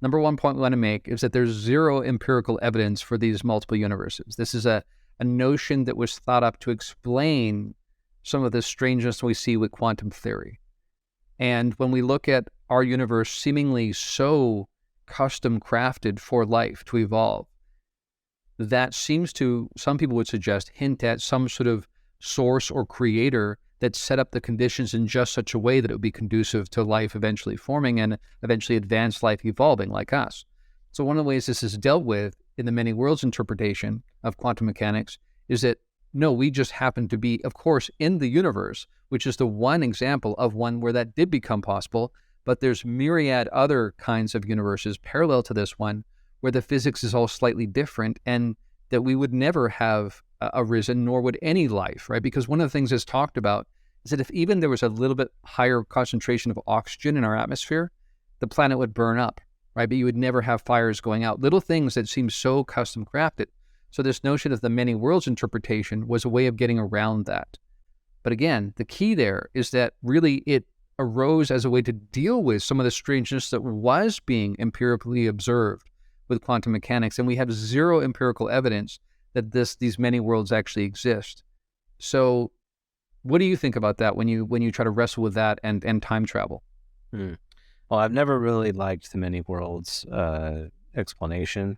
Number one point we want to make is that there's zero empirical evidence for these multiple universes. This is a notion that was thought up to explain some of the strangeness we see with quantum theory. And when we look at our universe seemingly so custom crafted for life to evolve, that seems to, some people would suggest, hint at some sort of source or creator that set up the conditions in just such a way that it would be conducive to life eventually forming and eventually advanced life evolving like us. So one of the ways this is dealt with in the many worlds interpretation of quantum mechanics is that, no, we just happen to be, of course, in the universe, which is the one example of one where that did become possible, but there's myriad other kinds of universes parallel to this one where the physics is all slightly different and that we would never have arisen, nor would any life, right? Because one of the things that's talked about is that if even there was a little bit higher concentration of oxygen in our atmosphere, the planet would burn up, right? But you would never have fires going out. Little things that seem so custom crafted. So this notion of the many worlds interpretation was a way of getting around that. But again, the key there is that really it arose as a way to deal with some of the strangeness that was being empirically observed with quantum mechanics, and we have zero empirical evidence that these many worlds actually exist. So what do you think about that when you try to wrestle with that and time travel? Well, I've never really liked the many worlds explanation.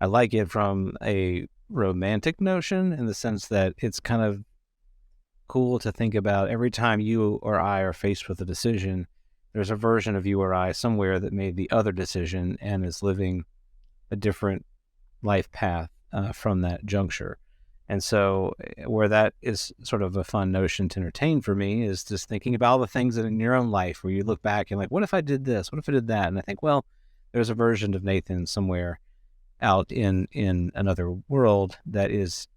I like it from a romantic notion in the sense that it's kind of cool to think about every time you or I are faced with a decision, there's a version of you or I somewhere that made the other decision and is living a different life path from that juncture. And so where that is sort of a fun notion to entertain for me is just thinking about all the things that in your own life where you look back and like, what if I did this? What if I did that? And I think, well, there's a version of Nathan somewhere out in another world that is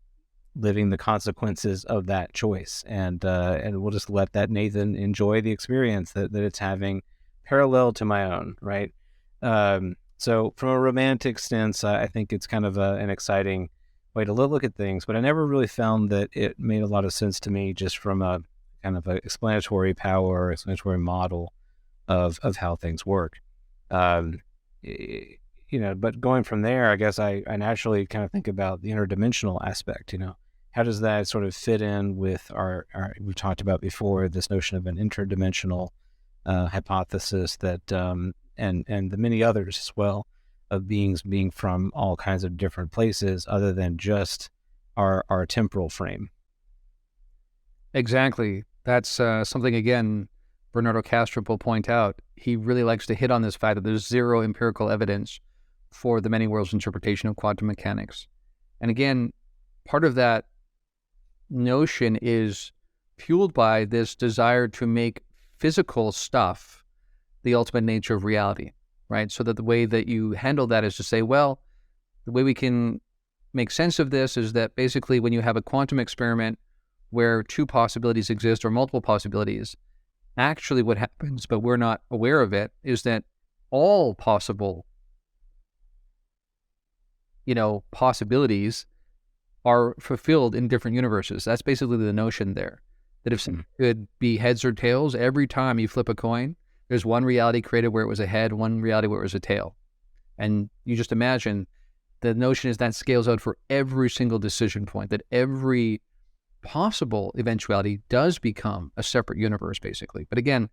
living the consequences of that choice. And we'll just let that Nathan enjoy the experience that it's having parallel to my own, right? So from a romantic sense, I think it's kind of an exciting way to look at things, but I never really found that it made a lot of sense to me just from a kind of an explanatory power or explanatory model of how things work. But going from there, I guess I naturally kind of think about the interdimensional aspect, how does that sort of fit in with our we've talked about before, this notion of an interdimensional hypothesis that, and the many others as well, of beings being from all kinds of different places other than just our temporal frame. Exactly. That's something, again, Bernardo Kastrup will point out. He really likes to hit on this fact that there's zero empirical evidence for the many worlds interpretation of quantum mechanics. And again, part of that notion is fueled by this desire to make physical stuff the ultimate nature of reality, right? So that the way that you handle that is to say, well, the way we can make sense of this is that basically when you have a quantum experiment where two possibilities exist or multiple possibilities, actually what happens, but we're not aware of it, is that all possible, possibilities are fulfilled in different universes. That's basically the notion there, that if something could be heads or tails every time you flip a coin, There's one reality created where it was a head, one reality where it was a tail. And you just imagine the notion is that scales out for every single decision point, that every possible eventuality does become a separate universe, basically. But again,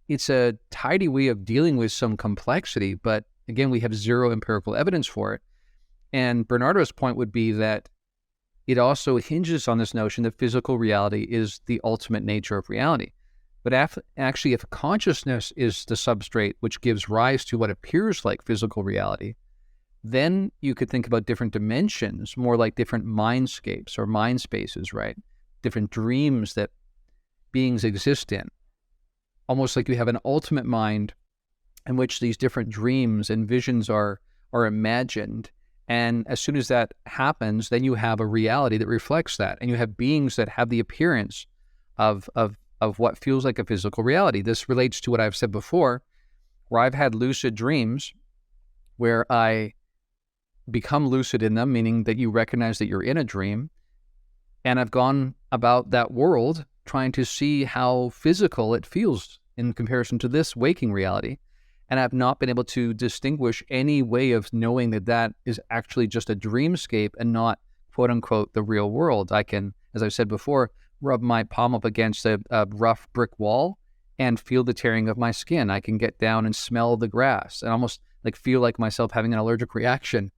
it's a tidy way of dealing with some complexity, but again, we have zero empirical evidence for it. And Bernardo's point would be that it also hinges on this notion that physical reality is the ultimate nature of reality. But actually, if consciousness is the substrate which gives rise to what appears like physical reality, then you could think about different dimensions, more like different mindscapes or mind spaces, right? Different dreams that beings exist in. Almost like you have an ultimate mind in which these different dreams and visions are imagined. And as soon as that happens, then you have a reality that reflects that. And you have beings that have the appearance of what feels like a physical reality. This relates to what I've said before, where I've had lucid dreams where I become lucid in them, meaning that you recognize that you're in a dream. And I've gone about that world trying to see how physical it feels in comparison to this waking reality. And I've not been able to distinguish any way of knowing that that is actually just a dreamscape and not, quote unquote, the real world. I can, as I've said before, rub my palm up against a rough brick wall and feel the tearing of my skin. I can get down and smell the grass and almost like feel like myself having an allergic reaction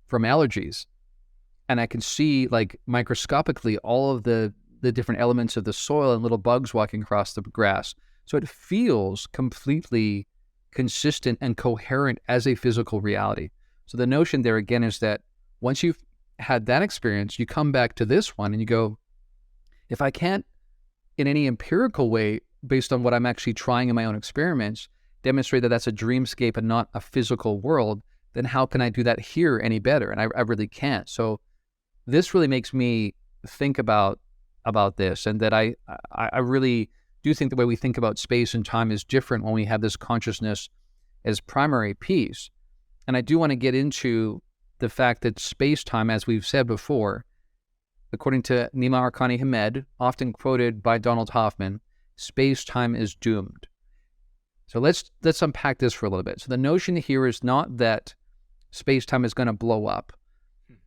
from allergies. And I can see like microscopically all of the different elements of the soil and little bugs walking across the grass. So it feels completely consistent and coherent as a physical reality. So the notion there again is that once you've had that experience, you come back to this one and you go, if I can't in any empirical way, based on what I'm actually trying in my own experiments, demonstrate that that's a dreamscape and not a physical world, then how can I do that here any better? And I really can't. So this really makes me think about this, and that I really do think the way we think about space and time is different when we have this consciousness as primary piece. And I do want to get into the fact that space-time, as we've said before, according to Nima Arkani Hamed, often quoted by Donald Hoffman, space-time is doomed. So let's unpack this for a little bit. So the notion here is not that space-time is going to blow up.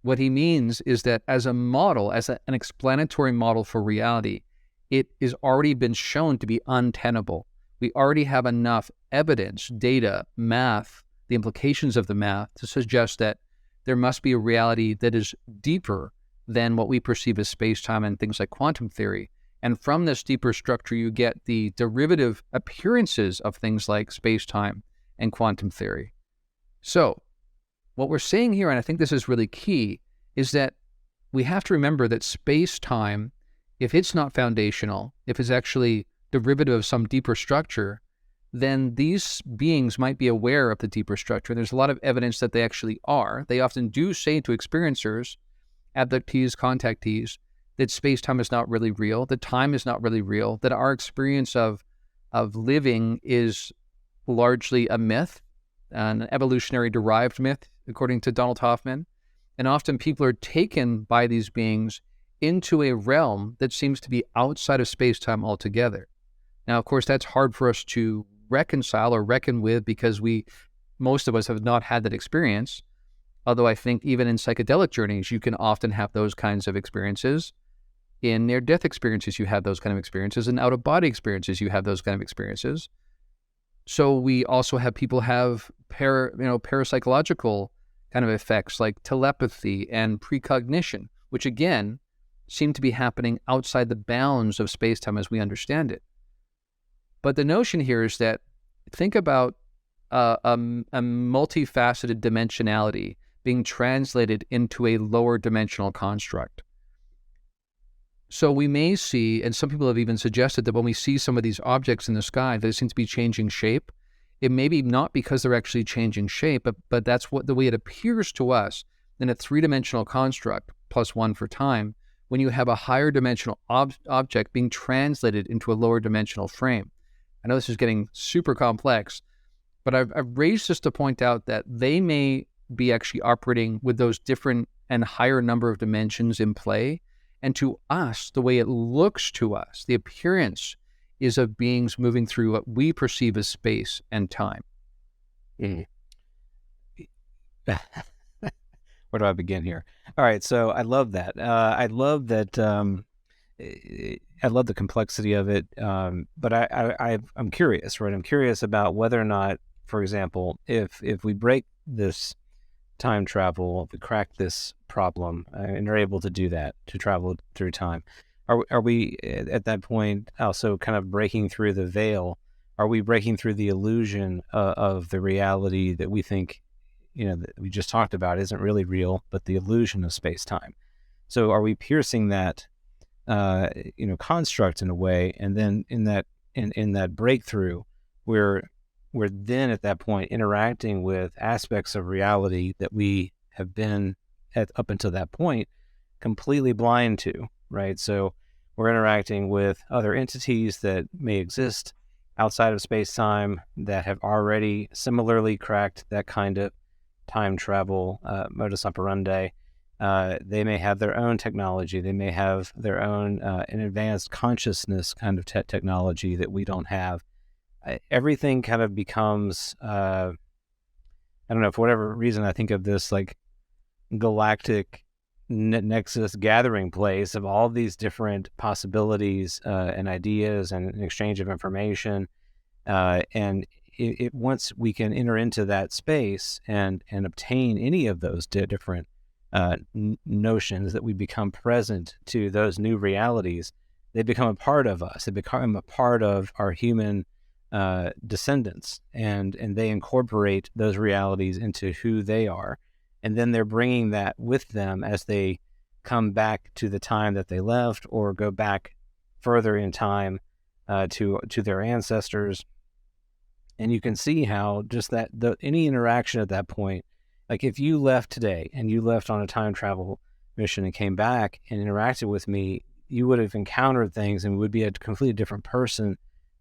What he means is that as a model, as an explanatory model for reality, it has already been shown to be untenable. We already have enough evidence, data, math, the implications of the math to suggest that there must be a reality that is deeper than what we perceive as space-time and things like quantum theory. And from this deeper structure, you get the derivative appearances of things like space-time and quantum theory. So what we're saying here, and I think this is really key, is that we have to remember that space-time, if it's not foundational, if it's actually derivative of some deeper structure, then these beings might be aware of the deeper structure. There's a lot of evidence that they actually are. They often do say to experiencers, abductees, contactees, that space-time is not really real, that time is not really real, that our experience of living is largely a myth, an evolutionary derived myth, according to Donald Hoffman. And often people are taken by these beings into a realm that seems to be outside of space-time altogether. Now, of course, that's hard for us to reconcile or reckon with because most of us have not had that experience. Although I think even in psychedelic journeys, you can often have those kinds of experiences. In near-death experiences, you have those kind of experiences. In out-of-body experiences, you have those kind of experiences. So we also have people have parapsychological kind of effects like telepathy and precognition, which again seem to be happening outside the bounds of space-time as we understand it. But the notion here is that think about a multifaceted dimensionality being translated into a lower dimensional construct. So we may see, and some people have even suggested that when we see some of these objects in the sky, they seem to be changing shape. It may be not because they're actually changing shape, but that's the way it appears to us in a three-dimensional construct, plus one for time, when you have a higher dimensional object being translated into a lower dimensional frame. I know this is getting super complex, but I've raised this to point out that they may be actually operating with those different and higher number of dimensions in play. And to us, the way it looks to us, the appearance is of beings moving through what we perceive as space and time. Mm. Where do I begin here? All right, so I love that. I love that. I love the complexity of it, but I'm curious, right? I'm curious about whether or not, for example, if we break this time travel, if we crack this problem, and are able to do that, to travel through time, are we at that point also kind of breaking through the veil? Are we breaking through the illusion of the reality that we think, that we just talked about isn't really real, but the illusion of space-time? So are we piercing that, construct in a way, and then in that breakthrough, we're then at that point interacting with aspects of reality that we have been up until that point completely blind to, right? So we're interacting with other entities that may exist outside of space-time that have already similarly cracked that kind of time travel modus operandi. They may have their own technology. They may have their own an advanced consciousness kind of technology that we don't have. Everything kind of becomes, I don't know, for whatever reason, I think of this like galactic nexus gathering place of all these different possibilities and ideas and an exchange of information. And once we can enter into that space and obtain any of those different notions, that we become present to those new realities, they become a part of us. They become a part of our human descendants, and they incorporate those realities into who they are. And then they're bringing that with them as they come back to the time that they left, or go back further in time to their ancestors. And you can see how just that any interaction at that point, like if you left today and you left on a time travel mission and came back and interacted with me, you would have encountered things and would be a completely different person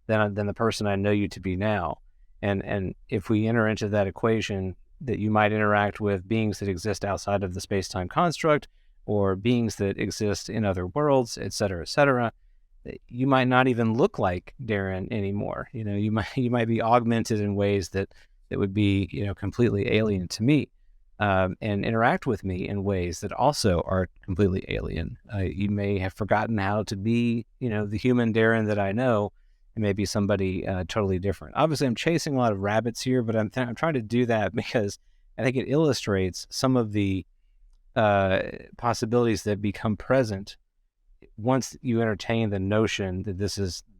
than the person I know you to be now. And if we enter into that equation, that you might interact with beings that exist outside of the space-time construct, or beings that exist in other worlds, et cetera, you might not even look like Darren anymore. You might be augmented in ways that would be, completely alien to me, and interact with me in ways that also are completely alien. You may have forgotten how to be, the human Darren that I know, and maybe somebody totally different. Obviously, I'm chasing a lot of rabbits here, but I'm trying to do that because I think it illustrates some of the possibilities that become present once you entertain the notion that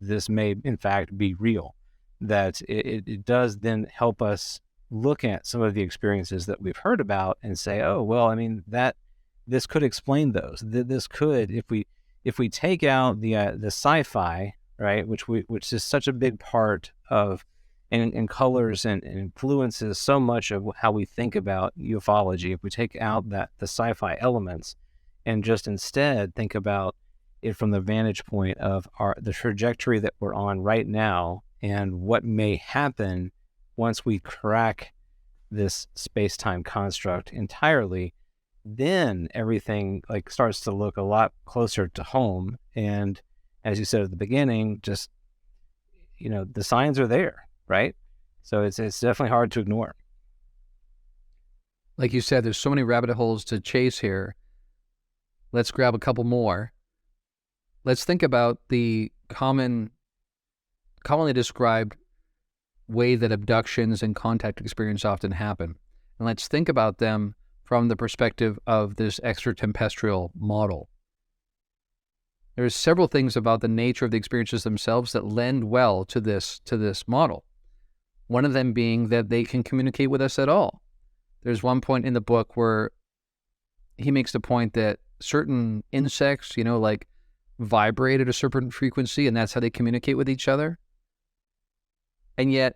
this may in fact be real. That it does then help us look at some of the experiences that we've heard about and say, oh well, I mean, that this could explain those. This could, if we take out the sci-fi, right, which is such a big part of and colors and influences so much of how we think about ufology. If we take out the sci-fi elements and just instead think about it from the vantage point of the trajectory that we're on right now and what may happen once we crack this space-time construct entirely, then everything like starts to look a lot closer to home. And as you said at the beginning, just, the signs are there, right? So it's definitely hard to ignore. Like you said, there's so many rabbit holes to chase here. Let's grab a couple more. Let's think about the commonly described way that abductions and contact experience often happen. And let's think about them from the perspective of this extra-tempestral model. There's several things about the nature of the experiences themselves that lend well to this model. One of them being that they can communicate with us at all. There's one point in the book where he makes the point that certain insects, like vibrate at a certain frequency, and that's how they communicate with each other. And yet,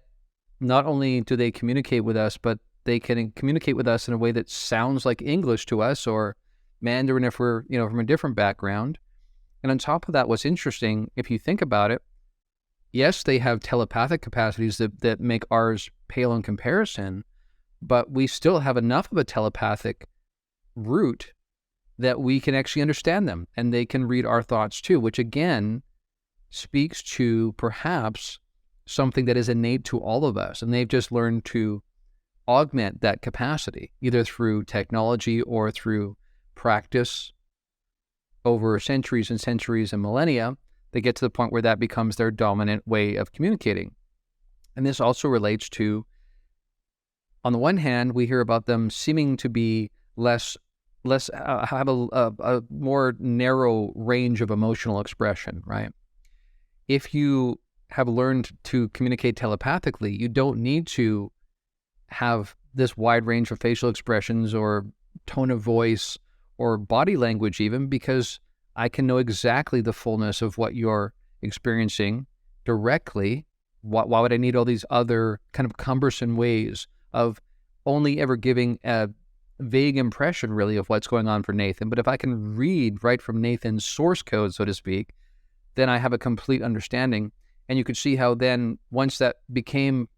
not only do they communicate with us, but they can communicate with us in a way that sounds like English to us, or Mandarin if we're, from a different background. And on top of that, what's interesting, if you think about it, yes, they have telepathic capacities that make ours pale in comparison, but we still have enough of a telepathic root that we can actually understand them, and they can read our thoughts too, which again speaks to perhaps something that is innate to all of us, and they've just learned to augment that capacity, either through technology or through practice over centuries and centuries and millennia. They get to the point where that becomes their dominant way of communicating. And this also relates to, on the one hand, we hear about them seeming to be have a more narrow range of emotional expression, right? If you have learned to communicate telepathically, you don't need to have this wide range of facial expressions or tone of voice or body language even, because I can know exactly the fullness of what you're experiencing directly. Why would I need all these other kind of cumbersome ways of only ever giving a vague impression really of what's going on for Nathan? But if I can read right from Nathan's source code, so to speak, then I have a complete understanding. And you could see how then once that became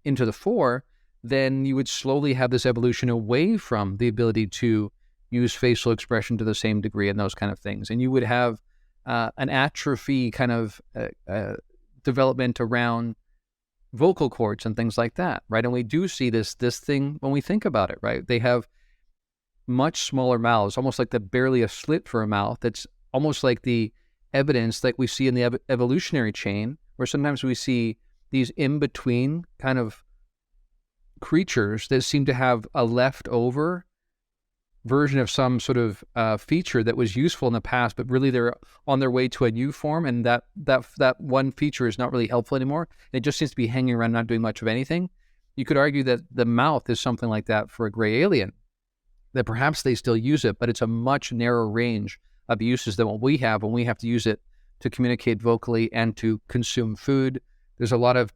into the fore, then you would slowly have this evolution away from the ability to use facial expression to the same degree and those kind of things. And you would have an atrophy kind of development around vocal cords and things like that, right? And we do see this thing when we think about it, right? They have much smaller mouths, almost like barely a slit for a mouth. It's almost like the evidence that we see in the evolutionary chain, where sometimes we see these in-between kind of creatures that seem to have a leftover version of some sort of feature that was useful in the past, but really they're on their way to a new form, and that one feature is not really helpful anymore. It just seems to be hanging around, not doing much of anything. You could argue that the mouth is something like that for a gray alien, that perhaps they still use it, but it's a much narrower range of uses than what we have when we have to use it to communicate vocally and to consume food. There's a lot of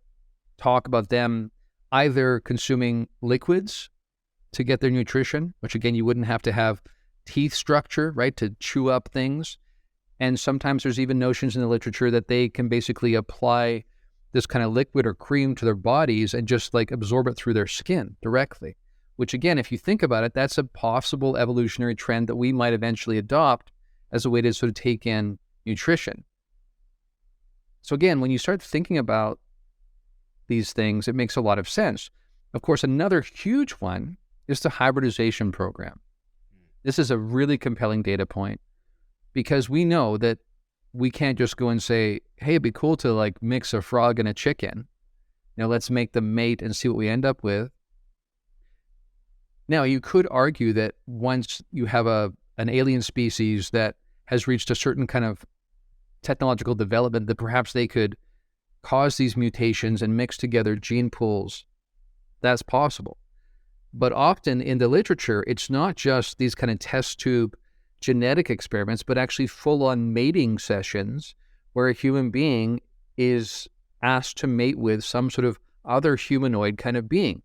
talk about them either consuming liquids to get their nutrition, which again, you wouldn't have to have teeth structure, right, to chew up things. And sometimes there's even notions in the literature that they can basically apply this kind of liquid or cream to their bodies and just like absorb it through their skin directly, which again, if you think about it, that's a possible evolutionary trend that we might eventually adopt as a way to sort of take in nutrition. So again, when you start thinking about these things, it makes a lot of sense. Of course, another huge one is the hybridization program. This is a really compelling data point because we know that we can't just go and say, hey, it'd be cool to like mix a frog and a chicken. You know, let's make them mate and see what we end up with. Now, you could argue that once you have an alien species that has reached a certain kind of technological development, that perhaps they could cause these mutations and mix together gene pools. That's possible. But often in the literature, it's not just these kind of test tube genetic experiments, but actually full-on mating sessions where a human being is asked to mate with some sort of other humanoid kind of being.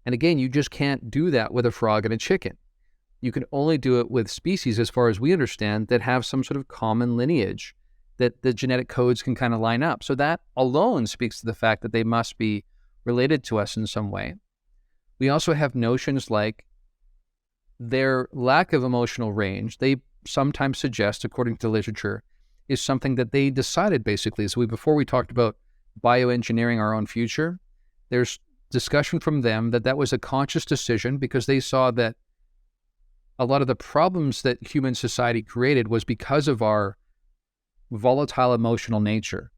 And again, you just can't do that with a frog and a chicken. You can only do it with species, as far as we understand, that have some sort of common lineage, that the genetic codes can kind of line up. So that alone speaks to the fact that they must be related to us in some way. We also have notions like their lack of emotional range. They sometimes suggest, according to the literature, is something that they decided basically. So before we talked about bioengineering our own future, there's discussion from them that was a conscious decision because they saw that a lot of the problems that human society created was because of our volatile emotional nature.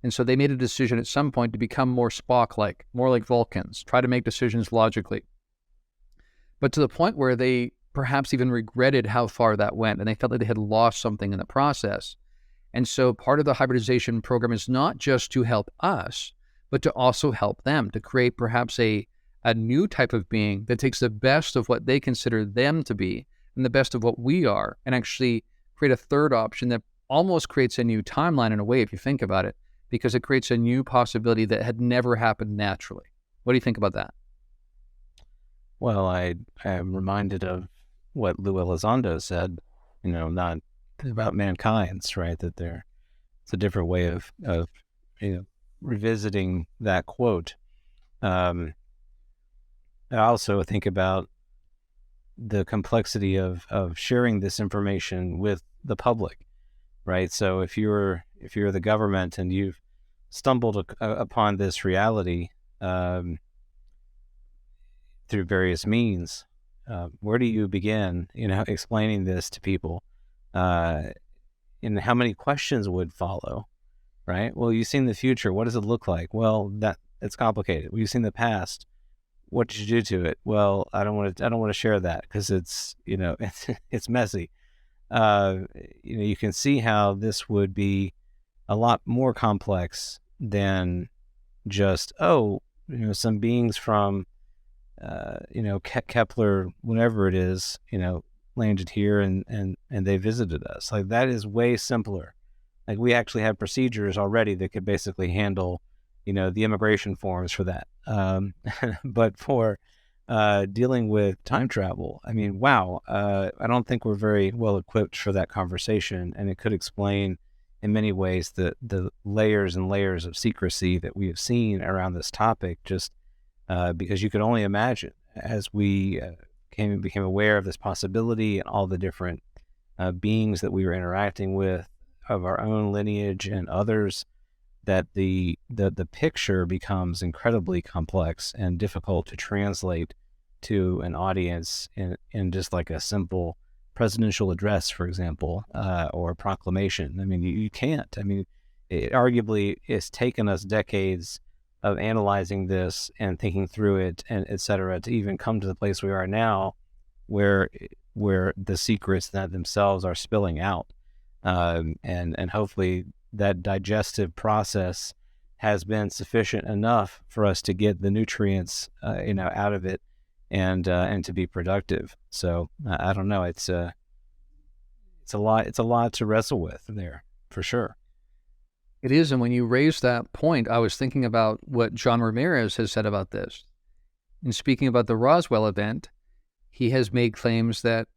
And so they made a decision at some point to become more Spock-like, more like Vulcans, try to make decisions logically. But to the point where they perhaps even regretted how far that went, and they felt like they had lost something in the process. And so part of the hybridization program is not just to help us, but to also help them, to create perhaps a new type of being that takes the best of what they consider them to be and the best of what we are, and actually create a third option that almost creates a new timeline in a way, if you think about it, because it creates a new possibility that had never happened naturally. What do you think about that? Well, I am reminded of what Lou Elizondo said, not about mankind's, right? That it's a different way of revisiting that quote. I also think about the complexity of sharing this information with the public, right? So if you're if you're the government and you've stumbled upon this reality through various means, where do you begin, explaining this to people? And how many questions would follow, right? Well, you've seen the future. What does it look like? Well, it's complicated. Well, you've seen the past. What did you do to it? Well, I don't want to share that because it's, it's messy. You can see how this would be a lot more complex than just, some beings from, Kepler, whatever it is, landed here and they visited us. Like, that is way simpler. Like, we actually have procedures already that could basically handle, the immigration forms for that. But for dealing with time travel, I mean, wow, I don't think we're very well equipped for that conversation. And it could explain in many ways the layers and layers of secrecy that we have seen around this topic, just because you could only imagine as we became aware of this possibility and all the different beings that we were interacting with of our own lineage and others, that the picture becomes incredibly complex and difficult to translate to an audience in just like a simple presidential address, for example, or a proclamation. I mean, you can't. I mean, it arguably has taken us decades of analyzing this and thinking through it and et cetera to even come to the place we are now, where the secrets that themselves are spilling out. And hopefully that digestive process has been sufficient enough for us to get the nutrients, out of it and to be productive. So I don't know. It's a lot to wrestle with there, for sure. It is. And when you raised that point, I was thinking about what John Ramirez has said about this. In speaking about the Roswell event, he has made claims that,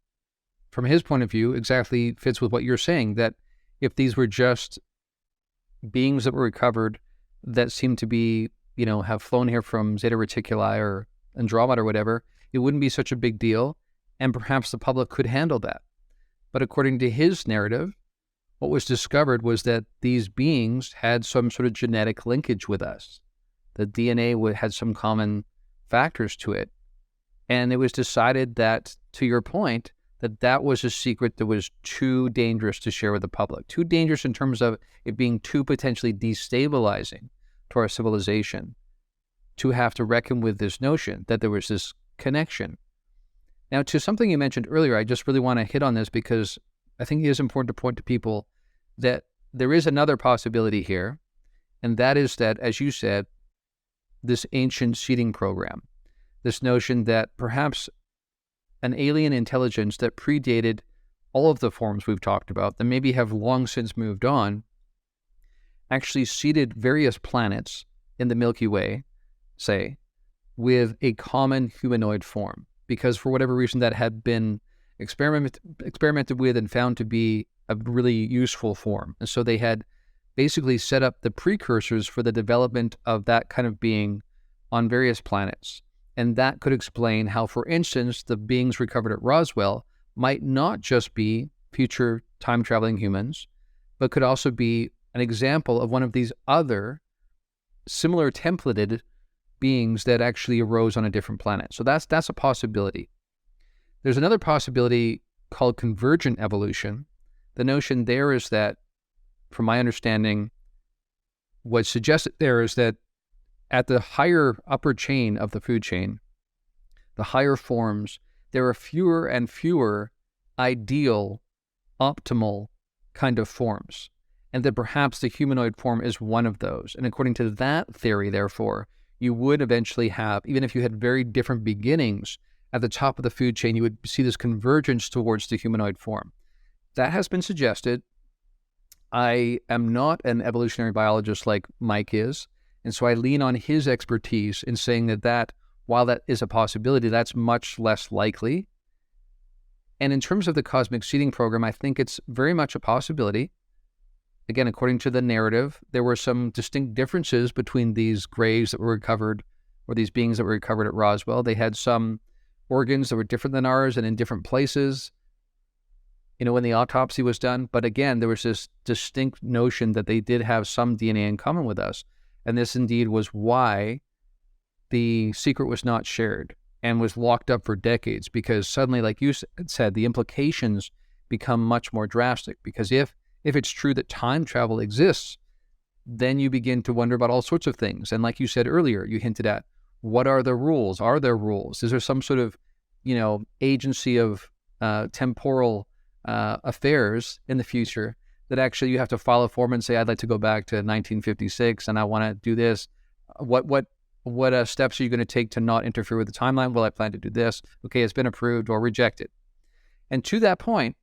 from his point of view, exactly fits with what you're saying, that if these were just beings that were recovered that seem to be, have flown here from Zeta Reticuli or Andromeda or whatever, it wouldn't be such a big deal, and perhaps the public could handle that. But according to his narrative, what was discovered was that these beings had some sort of genetic linkage with us. The DNA had some common factors to it. And it was decided that, to your point, that was a secret that was too dangerous to share with the public. Too dangerous in terms of it being too potentially destabilizing to our civilization, to have to reckon with this notion that there was this connection. Now, to something you mentioned earlier, I just really want to hit on this because I think it is important to point to people that there is another possibility here, and that is that, as you said, this ancient seeding program, this notion that perhaps an alien intelligence that predated all of the forms we've talked about, that maybe have long since moved on, actually seeded various planets in the Milky Way, say, with a common humanoid form, because for whatever reason that had been experimented with and found to be a really useful form. And so they had basically set up the precursors for the development of that kind of being on various planets. And that could explain how, for instance, the beings recovered at Roswell might not just be future time-traveling humans, but could also be an example of one of these other similar templated beings that actually arose on a different planet. So that's a possibility. There's another possibility called convergent evolution. The notion there is that, from my understanding, what's suggested there is that at the higher upper chain of the food chain, the higher forms, there are fewer and fewer ideal, optimal kind of forms, and that perhaps the humanoid form is one of those. And according to that theory, therefore, you would eventually have, even if you had very different beginnings, at the top of the food chain, you would see this convergence towards the humanoid form. That has been suggested. I am not an evolutionary biologist like Mike is, and so I lean on his expertise in saying that while that is a possibility, that's much less likely. And in terms of the cosmic seeding program, I think it's very much a possibility. Again, according to the narrative, there were some distinct differences between these graves that were recovered, or these beings that were recovered at Roswell. They had some organs that were different than ours and in different places. when the autopsy was done. But again, there was this distinct notion that they did have some DNA in common with us. And this indeed was why the secret was not shared and was locked up for decades, because suddenly, like you said, the implications become much more drastic. Because if it's true that time travel exists, then you begin to wonder about all sorts of things. And like you said earlier, you hinted at, what are the rules? Are there rules? Is there some sort of, agency of temporal affairs in the future that actually you have to file a form and say, I'd like to go back to 1956 and I want to do this. What steps are you going to take to not interfere with the timeline? Well, I plan to do this. Okay, it's been approved or rejected. And to that point,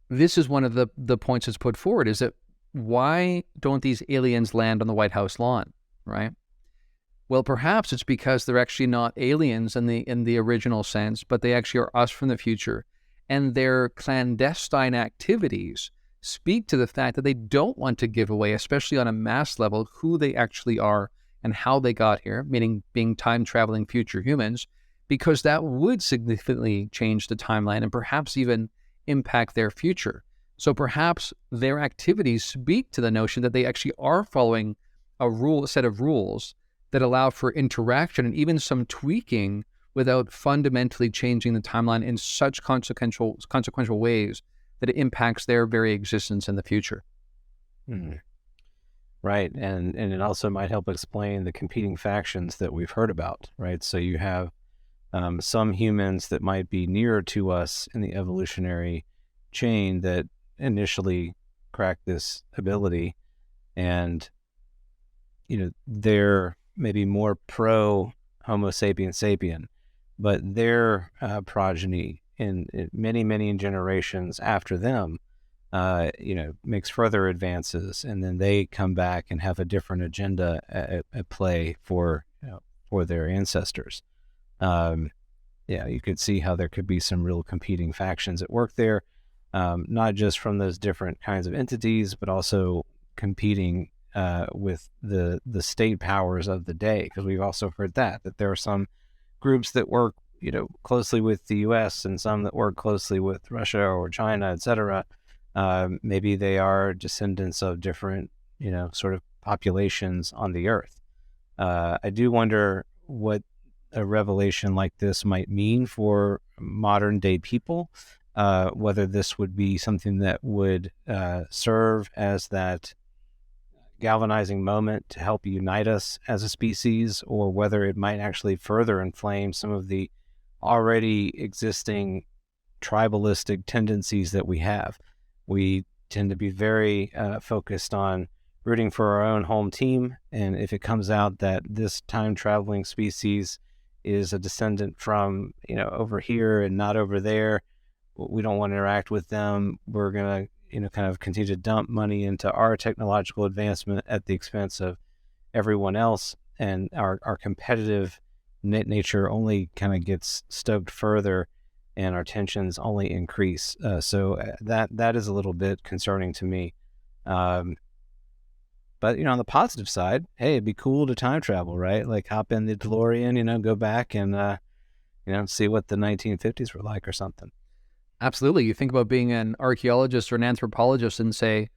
this is one of the points that's put forward, is that why don't these aliens land on the White House lawn, right? Well, perhaps it's because they're actually not aliens in the original sense, but they actually are us from the future. And their clandestine activities speak to the fact that they don't want to give away, especially on a mass level, who they actually are and how they got here, meaning being time-traveling future humans, because that would significantly change the timeline and perhaps even impact their future. So perhaps their activities speak to the notion that they actually are following a set of rules that allow for interaction and even some tweaking without fundamentally changing the timeline in such consequential ways that it impacts their very existence in the future. Right. And it also might help explain the competing factions that we've heard about, right? So you have some humans that might be nearer to us in the evolutionary chain that initially cracked this ability, and they're maybe more pro Homo sapiens sapien, but their progeny in many generations after them makes further advances, and then they come back and have a different agenda at play for their ancestors. You could see how there could be some real competing factions at work there, not just from those different kinds of entities, but also competing with the state powers of the day, because we've also heard that there are some groups that work closely with the U.S. and some that work closely with Russia or China, etc. Maybe they are descendants of different sort of populations on the earth. I do wonder what a revelation like this might mean for modern day people, whether this would be something that would serve as that galvanizing moment to help unite us as a species, or whether it might actually further inflame some of the already existing tribalistic tendencies that we have. We tend to be very focused on rooting for our own home team, and if it comes out that this time-traveling species is a descendant from over here and not over there, we don't want to interact with them. We're going to kind of continue to dump money into our technological advancement at the expense of everyone else, and our competitive nature only kind of gets stoked further, and our tensions only increase. So that is a little bit concerning to me. But on the positive side, hey, it'd be cool to time travel, right? Like hop in the DeLorean, go back and see what the 1950s were like or something. Absolutely. You think about being an archaeologist or an anthropologist and say,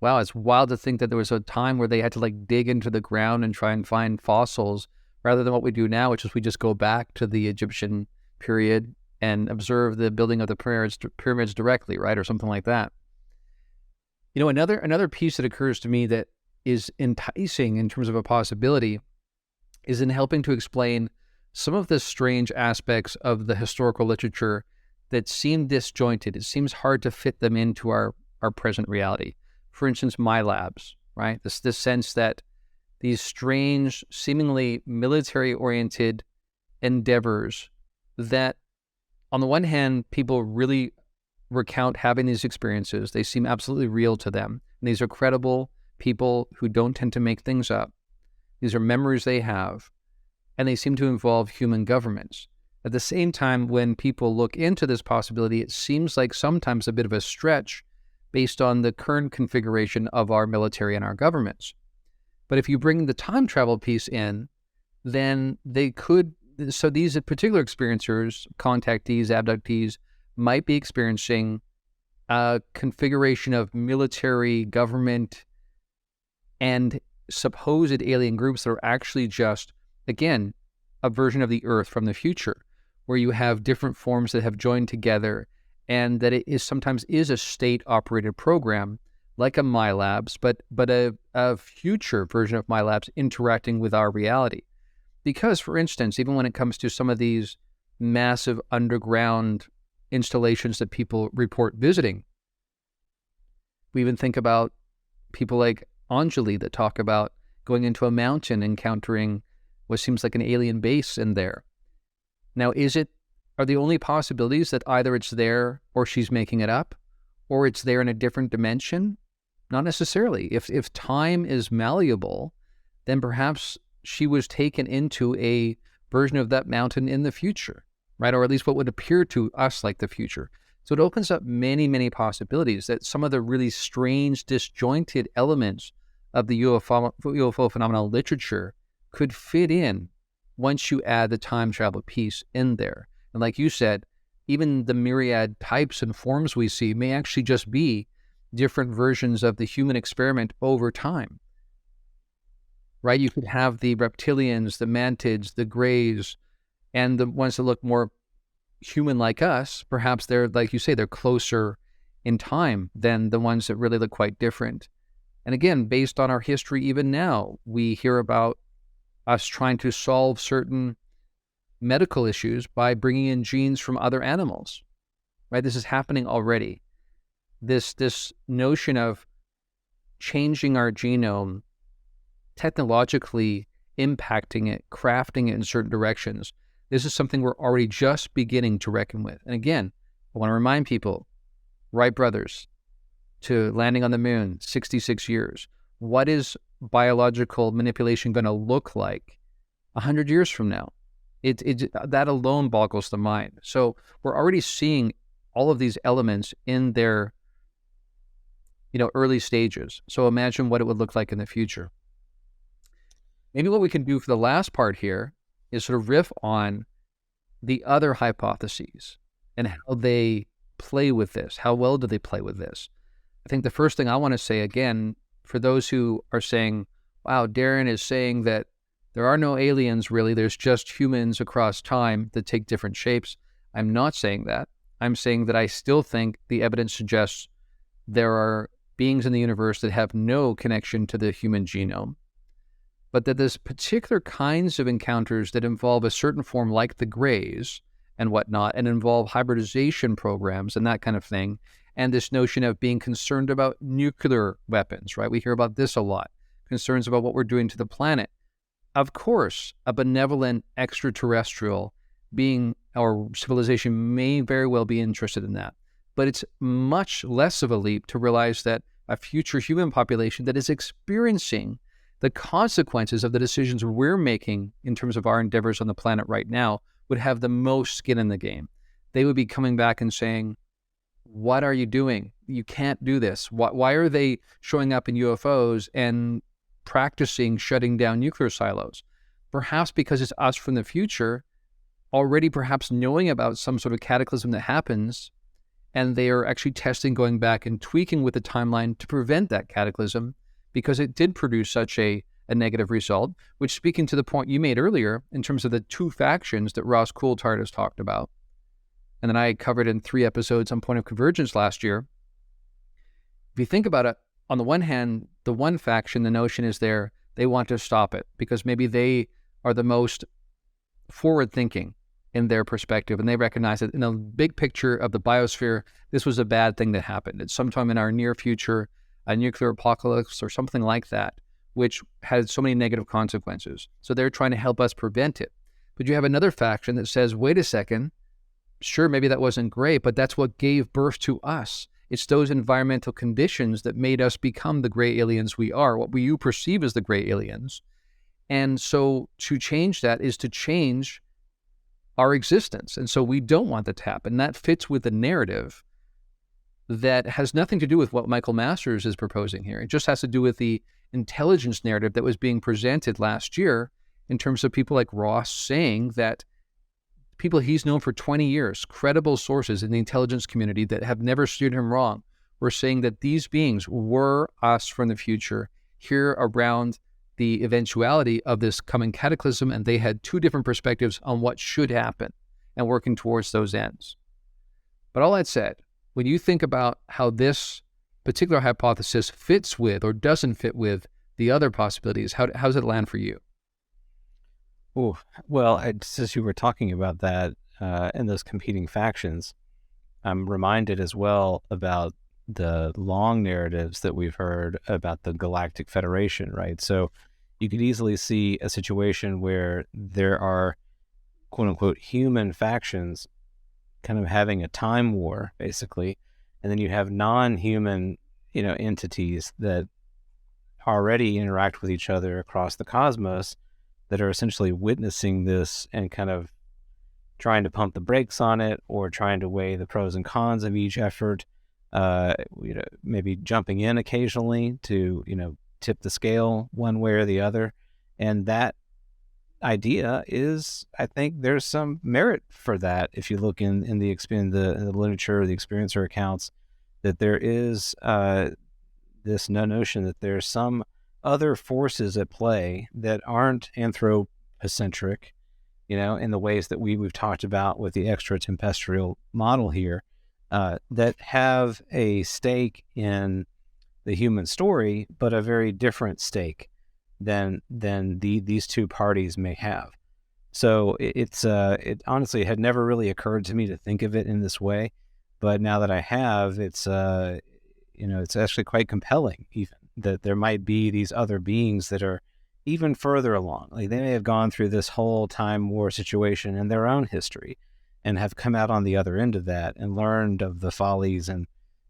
wow, it's wild to think that there was a time where they had to dig into the ground and try and find fossils, rather than what we do now, which is we just go back to the Egyptian period and observe the building of the pyramids directly, right? Or something like that. Another piece that occurs to me that is enticing in terms of a possibility is in helping to explain some of the strange aspects of the historical literature that seem disjointed. It seems hard to fit them into our present reality. For instance, my labs, right? This sense that these strange, seemingly military-oriented endeavors that, on the one hand, people really recount having these experiences. They seem absolutely real to them. And these are credible people who don't tend to make things up. These are memories they have, and they seem to involve human governments. At the same time, when people look into this possibility, it seems like sometimes a bit of a stretch based on the current configuration of our military and our governments. But if you bring the time travel piece in, then they could, so these particular experiencers, contactees, abductees, might be experiencing a configuration of military, government, and supposed alien groups that are actually just, again, a version of the Earth from the future, where you have different forms that have joined together, and that it is sometimes is a state-operated program, like a MyLabs, but a future version of MyLabs interacting with our reality. Because, for instance, even when it comes to some of these massive underground installations that people report visiting, we even think about people like Anjali that talk about going into a mountain, encountering what seems like an alien base in there. Now, are the only possibilities that either it's there or she's making it up, or it's there in a different dimension? Not necessarily. If time is malleable, then perhaps she was taken into a version of that mountain in the future, right? Or at least what would appear to us like the future. So it opens up many, many possibilities that some of the really strange, disjointed elements of the UFO phenomenon literature could fit in once you add the time travel piece in there. And like you said, even the myriad types and forms we see may actually just be different versions of the human experiment over time, right? You could have the reptilians, the mantids, the greys, and the ones that look more human like us. Perhaps they're, like you say, they're closer in time than the ones that really look quite different. And again, based on our history, even now, we hear about us trying to solve certain medical issues by bringing in genes from other animals, right? This is happening already. This notion of changing our genome, technologically impacting it, crafting it in certain directions, this is something we're already just beginning to reckon with. And again, I want to remind people, Wright brothers to landing on the moon, 66 years. What is biological manipulation going to look like 100 years from now? That alone boggles the mind. So we're already seeing all of these elements in their early stages. So imagine what it would look like in the future. Maybe what we can do for the last part here is sort of riff on the other hypotheses and how they play with this. How well do they play with this? I think the first thing I want to say, again, for those who are saying, wow, Darren is saying that there are no aliens really, there's just humans across time that take different shapes. I'm not saying that. I'm saying that I still think the evidence suggests there are beings in the universe that have no connection to the human genome, but that there's particular kinds of encounters that involve a certain form like the Greys and whatnot, and involve hybridization programs and that kind of thing, and this notion of being concerned about nuclear weapons, right? We hear about this a lot, concerns about what we're doing to the planet. Of course, a benevolent extraterrestrial being or civilization may very well be interested in that, but it's much less of a leap to realize that a future human population that is experiencing the consequences of the decisions we're making in terms of our endeavors on the planet right now would have the most skin in the game. They would be coming back and saying, what are you doing? You can't do this. Why are they showing up in UFOs and practicing shutting down nuclear silos? Perhaps because it's us from the future already perhaps knowing about some sort of cataclysm that happens, and they are actually testing, going back and tweaking with the timeline to prevent that cataclysm because it did produce such a negative result, which, speaking to the point you made earlier in terms of the two factions that Ross Coulthard has talked about, and then I covered in 3 episodes on Point of Convergence last year. If you think about it, on the one hand, the one faction, the notion is they want to stop it because maybe they are the most forward-thinking in their perspective, and they recognize that in the big picture of the biosphere, this was a bad thing that happened. It's sometime in our near future, a nuclear apocalypse or something like that, which has so many negative consequences. So they're trying to help us prevent it. But you have another faction that says, wait a second, sure, maybe that wasn't great, but that's what gave birth to us. It's those environmental conditions that made us become the gray aliens we are, what you perceive as the gray aliens. And so to change that is to change our existence. And so we don't want that to happen. That fits with the narrative that has nothing to do with what Michael Masters is proposing here. It just has to do with the intelligence narrative that was being presented last year in terms of people like Ross saying that people he's known for 20 years, credible sources in the intelligence community that have never steered him wrong, were saying that these beings were us from the future here around the eventuality of this coming cataclysm, and they had two different perspectives on what should happen and working towards those ends. But all that said, when you think about how this particular hypothesis fits with or doesn't fit with the other possibilities, how does it land for you? Oh, well, just as you were talking about that and those competing factions, I'm reminded as well about the long narratives that we've heard about the Galactic Federation, right? So you could easily see a situation where there are quote unquote human factions kind of having a time war, basically, and then you have non-human, entities that already interact with each other across the cosmos that are essentially witnessing this and kind of trying to pump the brakes on it or trying to weigh the pros and cons of each effort, maybe jumping in occasionally to, tip the scale one way or the other. And that idea is, I think there's some merit for that. If you look in the literature, the experiencer accounts, that there is this notion that there's some other forces at play that aren't anthropocentric, in the ways that we've talked about with the extra-tempestral model here, that have a stake in the human story, but a very different stake than these two parties may have. So it honestly had never really occurred to me to think of it in this way, but now that I have, it's actually quite compelling, even that there might be these other beings that are even further along. Like they may have gone through this whole time war situation in their own history and have come out on the other end of that and learned of the follies and,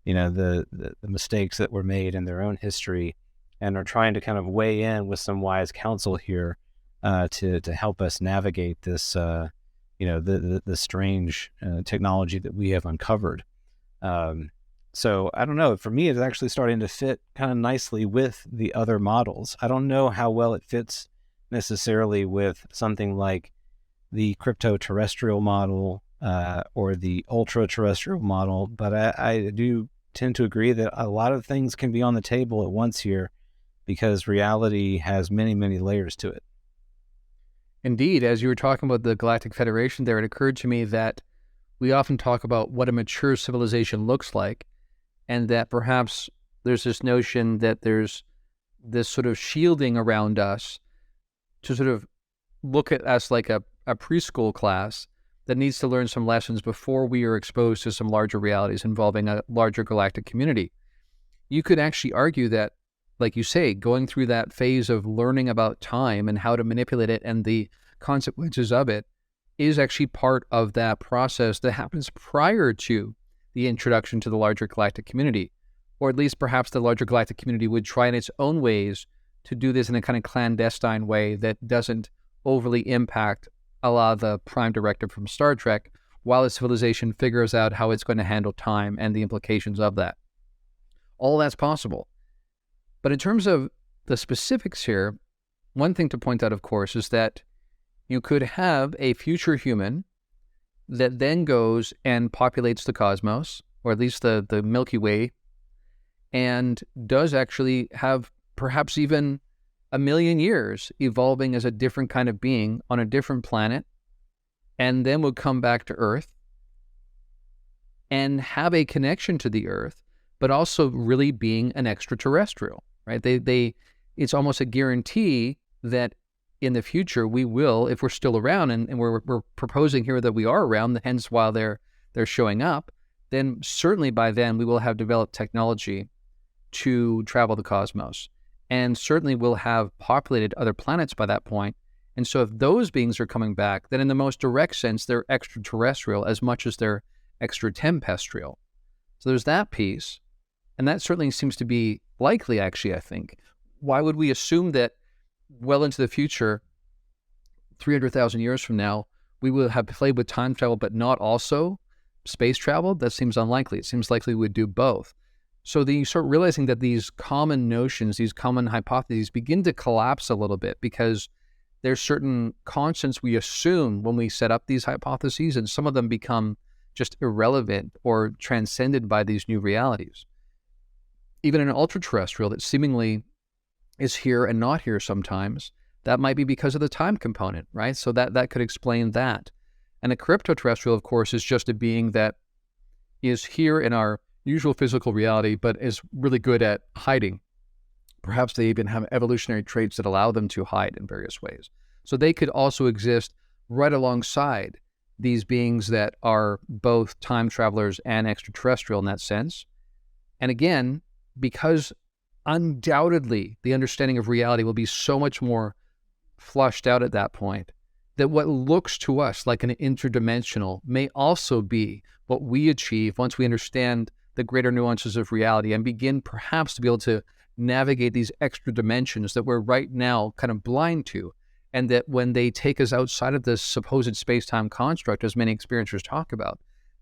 the mistakes that were made in their own history, and are trying to kind of weigh in with some wise counsel here to help us navigate this, the strange technology that we have uncovered. So I don't know. For me, it's actually starting to fit kind of nicely with the other models. I don't know how well it fits necessarily with something like the crypto-terrestrial model or the ultra-terrestrial model, but I do tend to agree that a lot of things can be on the table at once here because reality has many, many layers to it. Indeed, as you were talking about the Galactic Federation there, it occurred to me that we often talk about what a mature civilization looks like, and that perhaps there's this notion that there's this sort of shielding around us to sort of look at us like a preschool class that needs to learn some lessons before we are exposed to some larger realities involving a larger galactic community. You could actually argue that, like you say, going through that phase of learning about time and how to manipulate it and the consequences of it is actually part of that process that happens prior to the introduction to the larger galactic community. Or at least perhaps the larger galactic community would try in its own ways to do this in a kind of clandestine way that doesn't overly impact a la the Prime Directive from Star Trek, while the civilization figures out how it's going to handle time and the implications of that. All that's possible. But in terms of the specifics here, one thing to point out, of course, is that you could have a future human that then goes and populates the cosmos, or at least the Milky Way, and does actually have perhaps even 1,000,000 years evolving as a different kind of being on a different planet, and then would come back to Earth and have a connection to the Earth, but also really being an extraterrestrial, right? It's almost a guarantee that in the future we will, if we're still around, and we're proposing here that we are around, hence while they're showing up, then certainly by then we will have developed technology to travel the cosmos. And certainly we'll have populated other planets by that point. And so if those beings are coming back, then in the most direct sense, they're extraterrestrial as much as they're extra-tempestral. So there's that piece. And that certainly seems to be likely, actually, I think. Why would we assume that well into the future, 300,000 years from now, we will have played with time travel, but not also space travel? That seems unlikely. It seems likely we would do both. So then you start realizing that these common notions, these common hypotheses begin to collapse a little bit because there's certain constants we assume when we set up these hypotheses, and some of them become just irrelevant or transcended by these new realities. Even an ultra-terrestrial that seemingly is here and not here sometimes, that might be because of the time component, right? So that could explain that. And a crypto-terrestrial, of course, is just a being that is here in our usual physical reality, but is really good at hiding. Perhaps they even have evolutionary traits that allow them to hide in various ways. So they could also exist right alongside these beings that are both time travelers and extraterrestrial in that sense. And again, because undoubtedly the understanding of reality will be so much more flushed out at that point, that what looks to us like an interdimensional may also be what we achieve once we understand the greater nuances of reality and begin perhaps to be able to navigate these extra dimensions that we're right now kind of blind to. And that when they take us outside of this supposed space-time construct, as many experiencers talk about,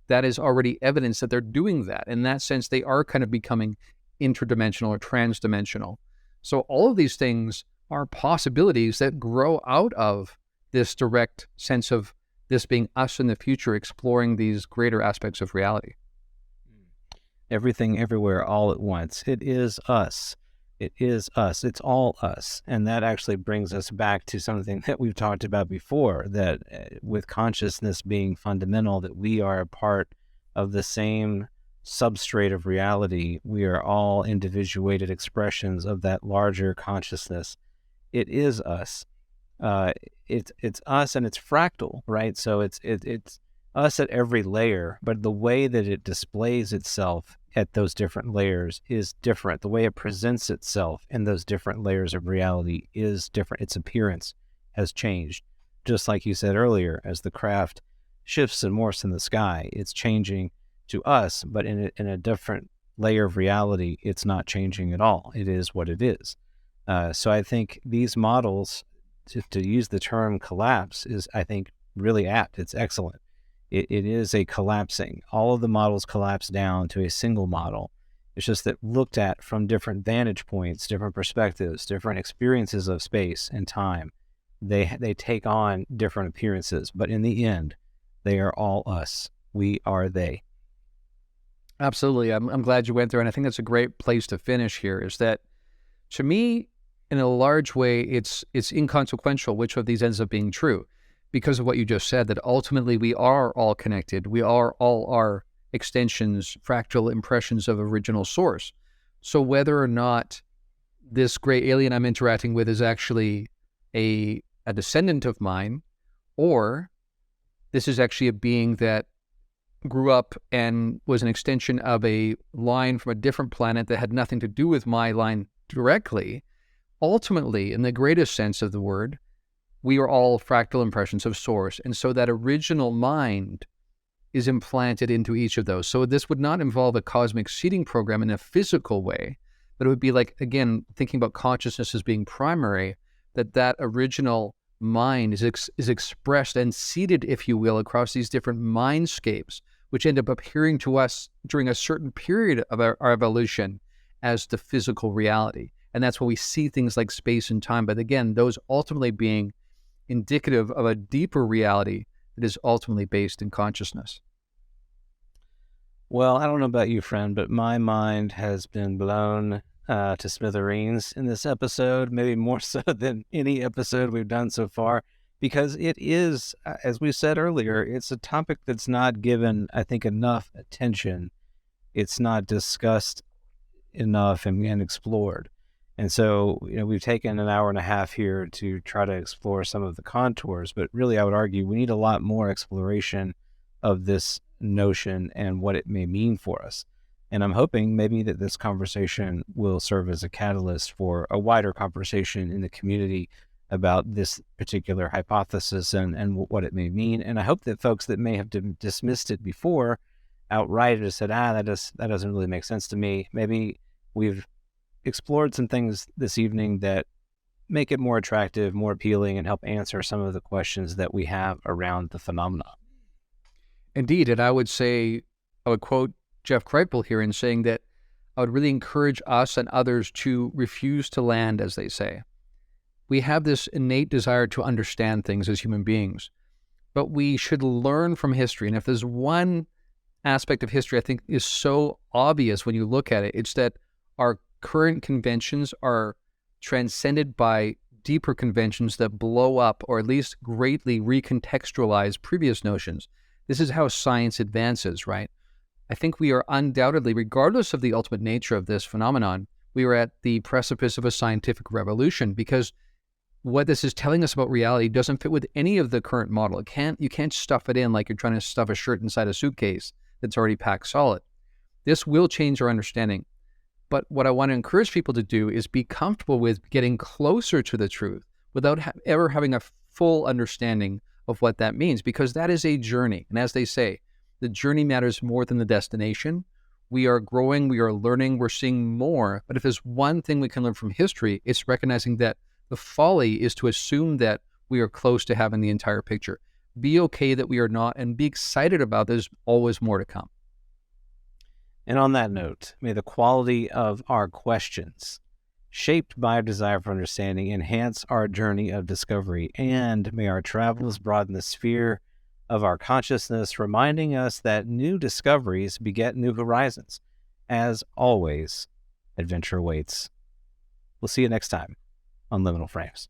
that is already evidence that they're doing that. In that sense, they are kind of becoming interdimensional or transdimensional. So all of these things are possibilities that grow out of this direct sense of this being us in the future, exploring these greater aspects of reality. Everything, everywhere, all at once. It is us. It is us. It's all us. And that actually brings us back to something that we've talked about before, that with consciousness being fundamental, that we are a part of the same substrate of reality. We are all individuated expressions of that larger consciousness. It is us. It's us, and it's fractal, right? So it's us at every layer, but the way that it displays itself at those different layers is different. The way it presents itself in those different layers of reality is different. Its appearance has changed. Just like you said earlier, as the craft shifts and morphs in the sky, it's changing to us, but in a different layer of reality, it's not changing at all. It is what it is. So I think these models, to use the term collapse, is, I think, really apt. It's excellent. It is a collapsing. All of the models collapse down to a single model. It's just that looked at from different vantage points, different perspectives, different experiences of space and time, they take on different appearances. But in the end, they are all us. We are they. Absolutely. I'm glad you went there. And I think that's a great place to finish here, is that, to me, in a large way, it's inconsequential which of these ends up being true, because of what you just said, that ultimately we are all connected. We are all our extensions, fractal impressions of original source. So whether or not this gray alien I'm interacting with is actually a descendant of mine, or this is actually a being that grew up and was an extension of a line from a different planet that had nothing to do with my line directly, ultimately, in the greatest sense of the word, we are all fractal impressions of source. And so that original mind is implanted into each of those. So this would not involve a cosmic seeding program in a physical way, but it would be like, again, thinking about consciousness as being primary, that original mind is expressed and seeded, if you will, across these different mindscapes, which end up appearing to us during a certain period of our evolution as the physical reality. And that's why we see things like space and time. But again, those ultimately being indicative of a deeper reality that is ultimately based in consciousness. Well, I don't know about you, friend, but my mind has been blown to smithereens in this episode, maybe more so than any episode we've done so far, because it is, as we said earlier, it's a topic that's not given, I think, enough attention. It's not discussed enough and explored. And so, we've taken an hour and a half here to try to explore some of the contours, but really I would argue we need a lot more exploration of this notion and what it may mean for us. And I'm hoping maybe that this conversation will serve as a catalyst for a wider conversation in the community about this particular hypothesis and what it may mean. And I hope that folks that may have dismissed it before outright or said, that doesn't really make sense to me, maybe we've explored some things this evening that make it more attractive, more appealing, and help answer some of the questions that we have around the phenomena. Indeed, and I would quote Jeff Kripal here in saying that I would really encourage us and others to refuse to land, as they say. We have this innate desire to understand things as human beings, but we should learn from history. And if there's one aspect of history I think is so obvious when you look at it, it's that our current conventions are transcended by deeper conventions that blow up or at least greatly recontextualize previous notions. This is how science advances, right? I think we are undoubtedly, regardless of the ultimate nature of this phenomenon, we are at the precipice of a scientific revolution, because what this is telling us about reality doesn't fit with any of the current model. You can't stuff it in like you're trying to stuff a shirt inside a suitcase that's already packed solid. This will change our understanding. But what I want to encourage people to do is be comfortable with getting closer to the truth without ever having a full understanding of what that means, because that is a journey. And as they say, the journey matters more than the destination. We are growing, we are learning, we're seeing more. But if there's one thing we can learn from history, it's recognizing that the folly is to assume that we are close to having the entire picture. Be okay that we are not, and be excited about there's always more to come. And on that note, may the quality of our questions, shaped by our desire for understanding, enhance our journey of discovery, and may our travels broaden the sphere of our consciousness, reminding us that new discoveries beget new horizons. As always, adventure awaits. We'll see you next time on Liminal Frames.